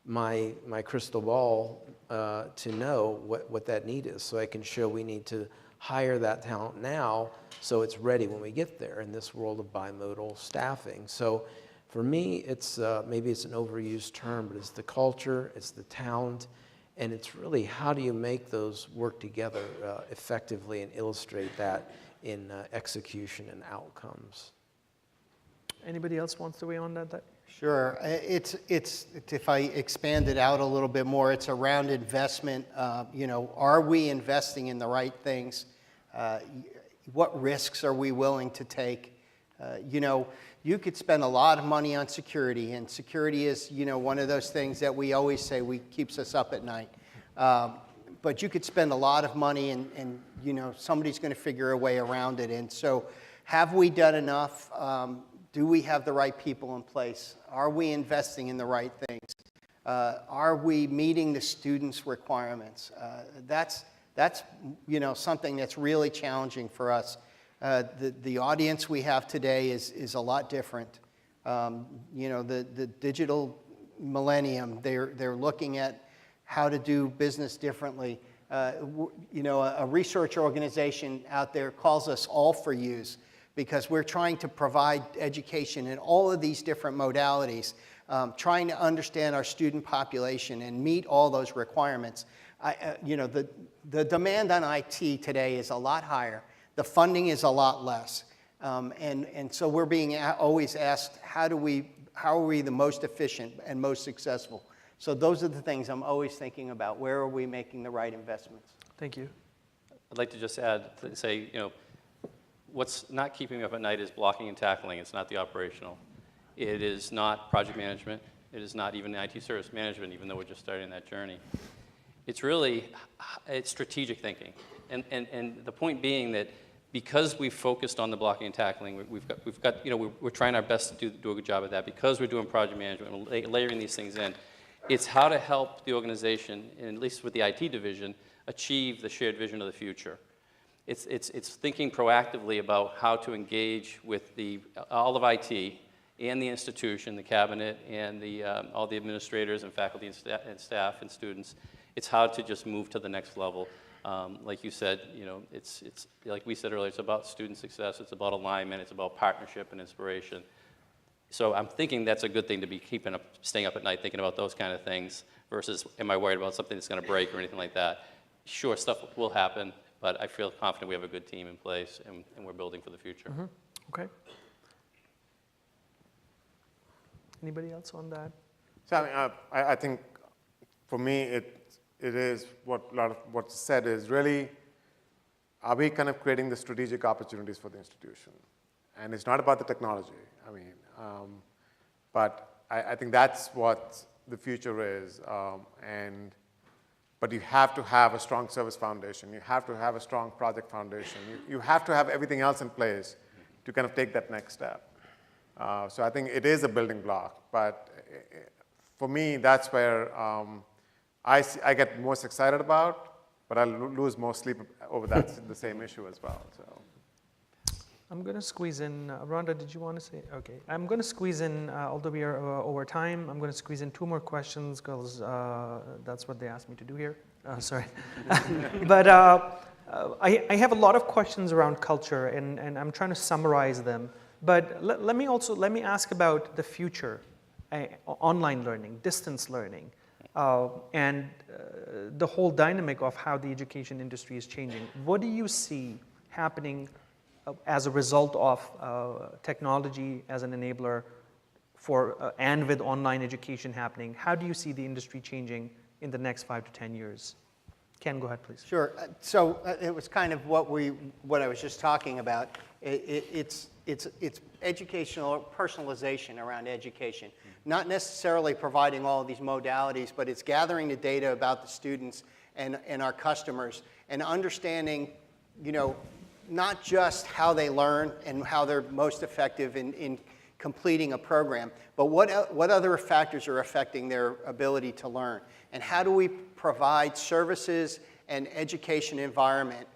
my crystal ball to know what that need is, so I can show we need to hire that talent now so it's ready when we get there in this world of bimodal staffing. So for me, it's maybe it's an overused term, but it's the culture, it's the talent, and it's really how do you make those work together effectively and illustrate that in execution and outcomes. Anybody else wants to weigh on that? Sure. It's if I expand it out a little bit more, it's around investment. Are we investing in the right things? What risks are we willing to take? You could spend a lot of money on security, and security is, one of those things that we always say keeps us up at night. But you could spend a lot of money, and somebody's going to figure a way around it. And so, have we done enough? Do we have the right people in place? Are we investing in the right things? Are we meeting the students' requirements? That's something that's really challenging for us. The audience we have today is a lot different. The digital millennium, they're looking at how to do business differently. A research organization out there calls us all for use, because we're trying to provide education in all of these different modalities, trying to understand our student population and meet all those requirements. The demand on IT today is a lot higher. The funding is a lot less. And so we're being always asked, how are we the most efficient and most successful? So those are the things I'm always thinking about. Where are we making the right investments? Thank you. I'd like to just add, say, what's not keeping me up at night is blocking and tackling. It's not the operational. It is not project management. It is not even IT service management, even though we're just starting that journey. It's strategic thinking. And the point being that because we've focused on the blocking and tackling, we've got we're trying our best to do a good job of that. Because we're doing project management and layering these things in, it's how to help the organization, and at least with the IT division, achieve the shared vision of the future. It's thinking proactively about how to engage with all of IT and the institution, the cabinet, and all the administrators and faculty and staff and students. It's how to just move to the next level. Like you said, it's like we said earlier, it's about student success, it's about alignment, it's about partnership and inspiration. So I'm thinking that's a good thing to be staying up at night thinking about those kind of things versus am I worried about something that's going to break or anything like that. Sure, stuff will happen, but I feel confident we have a good team in place and we're building for the future. Mm-hmm. Okay. Anybody else on that? So I think for me it is what's said is really, are we kind of creating the strategic opportunities for the institution? And it's not about the technology. But I think that's what the future is. But you have to have a strong service foundation. You have to have a strong project foundation. You have to have everything else in place to kind of take that next step. So I think it is a building block. But for me, that's where I get most excited about, but I'll lose more sleep over that, the same issue as well. So. I'm going to squeeze in, Rhonda, did you want to say? Okay. I'm going to squeeze in, although we are over time, I'm going to squeeze in 2 more questions because that's what they asked me to do here. Sorry. But I have a lot of questions around culture, and I'm trying to summarize them. But let me ask about the future, online learning, distance learning, and the whole dynamic of how the education industry is changing. What do you see happening as a result of technology as an enabler for and with online education happening? How do you see the industry changing in the next 5 to 10 years? Ken, go ahead, please. Sure. So it was kind of what I was just talking about. It's educational personalization around education. Not necessarily providing all of these modalities, but it's gathering the data about the students and our customers and understanding, not just how they learn and how they're most effective in completing a program, but what other factors are affecting their ability to learn, and how do we provide services and education environment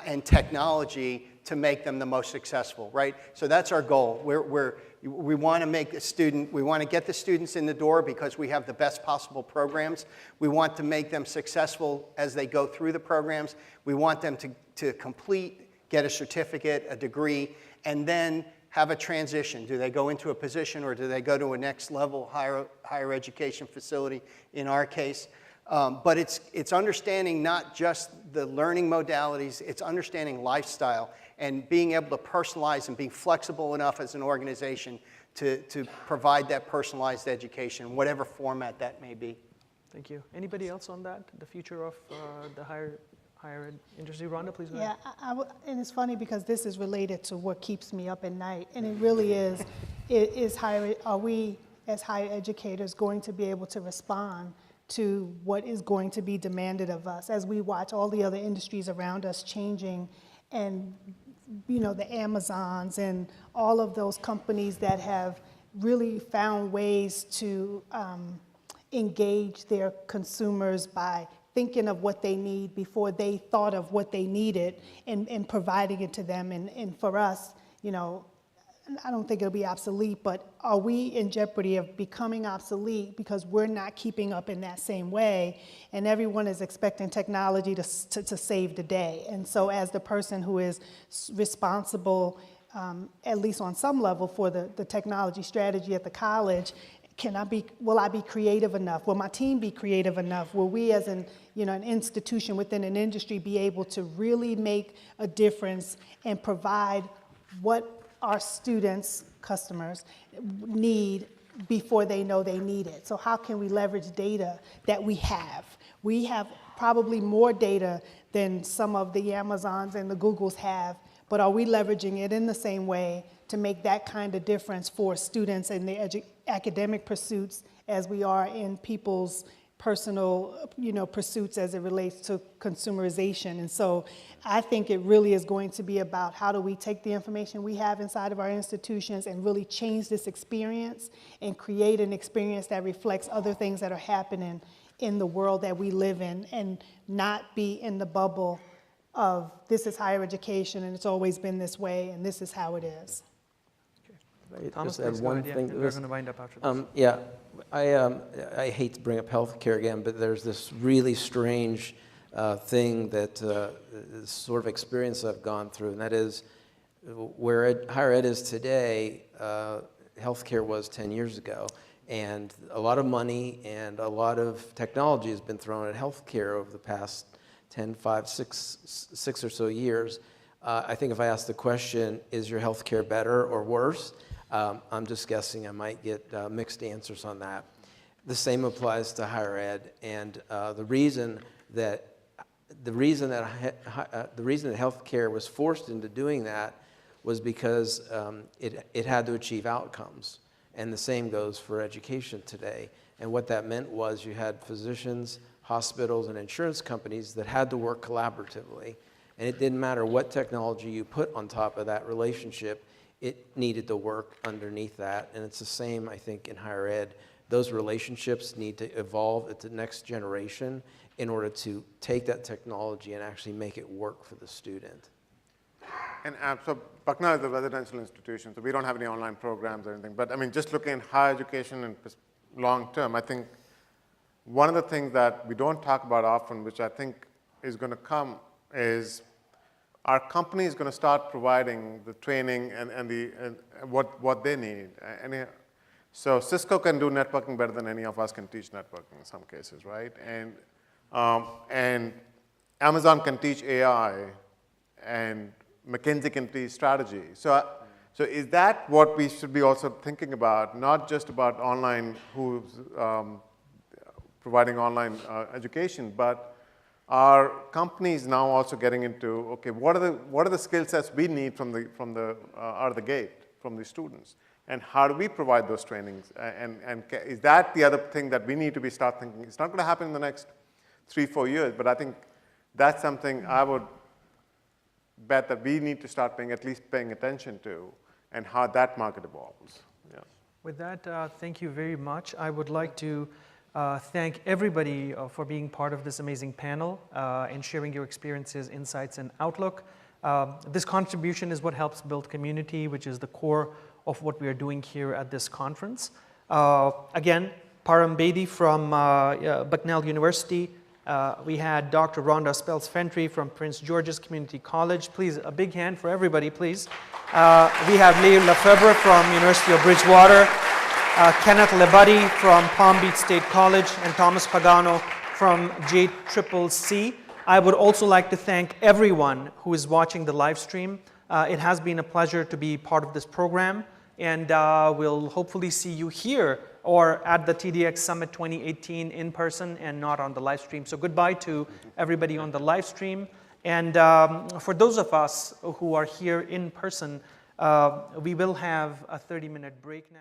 and technology to make them the most successful, right? So that's our goal. We want to make we want to get the students in the door because we have the best possible programs. We want to make them successful as they go through the programs. We want them to complete, get a certificate, a degree, and then have a transition. Do they go into a position or do they go to a next level higher education facility in our case? But it's understanding not just the learning modalities, it's understanding lifestyle and being able to personalize and being flexible enough as an organization to provide that personalized education, whatever format that may be. Thank you. Anybody else on that? The future of the higher ed industry? Rhonda, please go ahead. Yeah, and it's funny because this is related to what keeps me up at night, and it really is are we as higher educators going to be able to respond to what is going to be demanded of us as we watch all the other industries around us changing, and the Amazons and all of those companies that have really found ways to engage their consumers by thinking of what they need before they thought of what they needed and providing it to them. And for us, I don't think it'll be obsolete, but are we in jeopardy of becoming obsolete because we're not keeping up in that same way, and everyone is expecting technology to save the day? And so as the person who is responsible, at least on some level, for the technology strategy at the college, will I be creative enough? Will my team be creative enough? Will we as an institution within an industry be able to really make a difference and provide what our students, customers, need before they know they need it? So how can we leverage data that we have? We have probably more data than some of the Amazons and the Googles have, but are we leveraging it in the same way to make that kind of difference for students in their academic pursuits as we are in people's personal, pursuits as it relates to consumerization? And so I think it really is going to be about how do we take the information we have inside of our institutions and really change this experience and create an experience that reflects other things that are happening in the world that we live in, and not be in the bubble of this is higher education and it's always been this way and this is how it is. Thomas, just add please go one ahead. thing Yeah, to we're this. going to wind up after this. Yeah, I hate to bring up healthcare again, but there's this really strange thing that sort of experience I've gone through, and that is where higher ed is today, healthcare was 10 years ago. And a lot of money and a lot of technology has been thrown at healthcare over the past 6 or so years. I think if I ask the question, is your healthcare better or worse? I'm just guessing I might get mixed answers on that. The same applies to higher ed, and the reason that healthcare was forced into doing that was because it had to achieve outcomes, and the same goes for education today. And what that meant was you had physicians, hospitals, and insurance companies that had to work collaboratively, and it didn't matter what technology you put on top of that relationship. It needed to work underneath that, and it's the same, I think, in higher ed. Those relationships need to evolve at the next generation in order to take that technology and actually make it work for the student. And so Bucknell is a residential institution, so we don't have any online programs or anything. But I mean, just looking at higher education and long term, I think one of the things that we don't talk about often, which I think is going to come, is our company is going to start providing the training and what they need. So Cisco can do networking better than any of us can teach networking in some cases, right? And Amazon can teach AI, and McKinsey can teach strategy. So is that what we should be also thinking about, not just about online, who's providing online education, but are companies now also getting into, okay, what are the skill sets we need from the out of the gate from the students, and how do we provide those trainings? And is that the other thing that we need to start thinking? It's not going to happen in the next 3-4 years, but I think that's something I would bet that we need to start at least paying attention to, and how that market evolves. Yeah. With that, thank you very much. I would like to thank everybody for being part of this amazing panel and sharing your experiences, insights, and outlook. This contribution is what helps build community, which is the core of what we are doing here at this conference. Again, Param Bedi from Bucknell University. We had Dr. Rhonda Spells-Fentry from Prince George's Community College. Please, a big hand for everybody, please. We have Lefebvre from University of Bridgewater, Kenneth Libutti from Palm Beach State College, and Thomas Pagano from JCCC. I would also like to thank everyone who is watching the live stream. It has been a pleasure to be part of this program, and we'll hopefully see you here or at the TDX Summit 2018 in person and not on the live stream. So goodbye to everybody on the live stream. And for those of us who are here in person, we will have a 30-minute break now.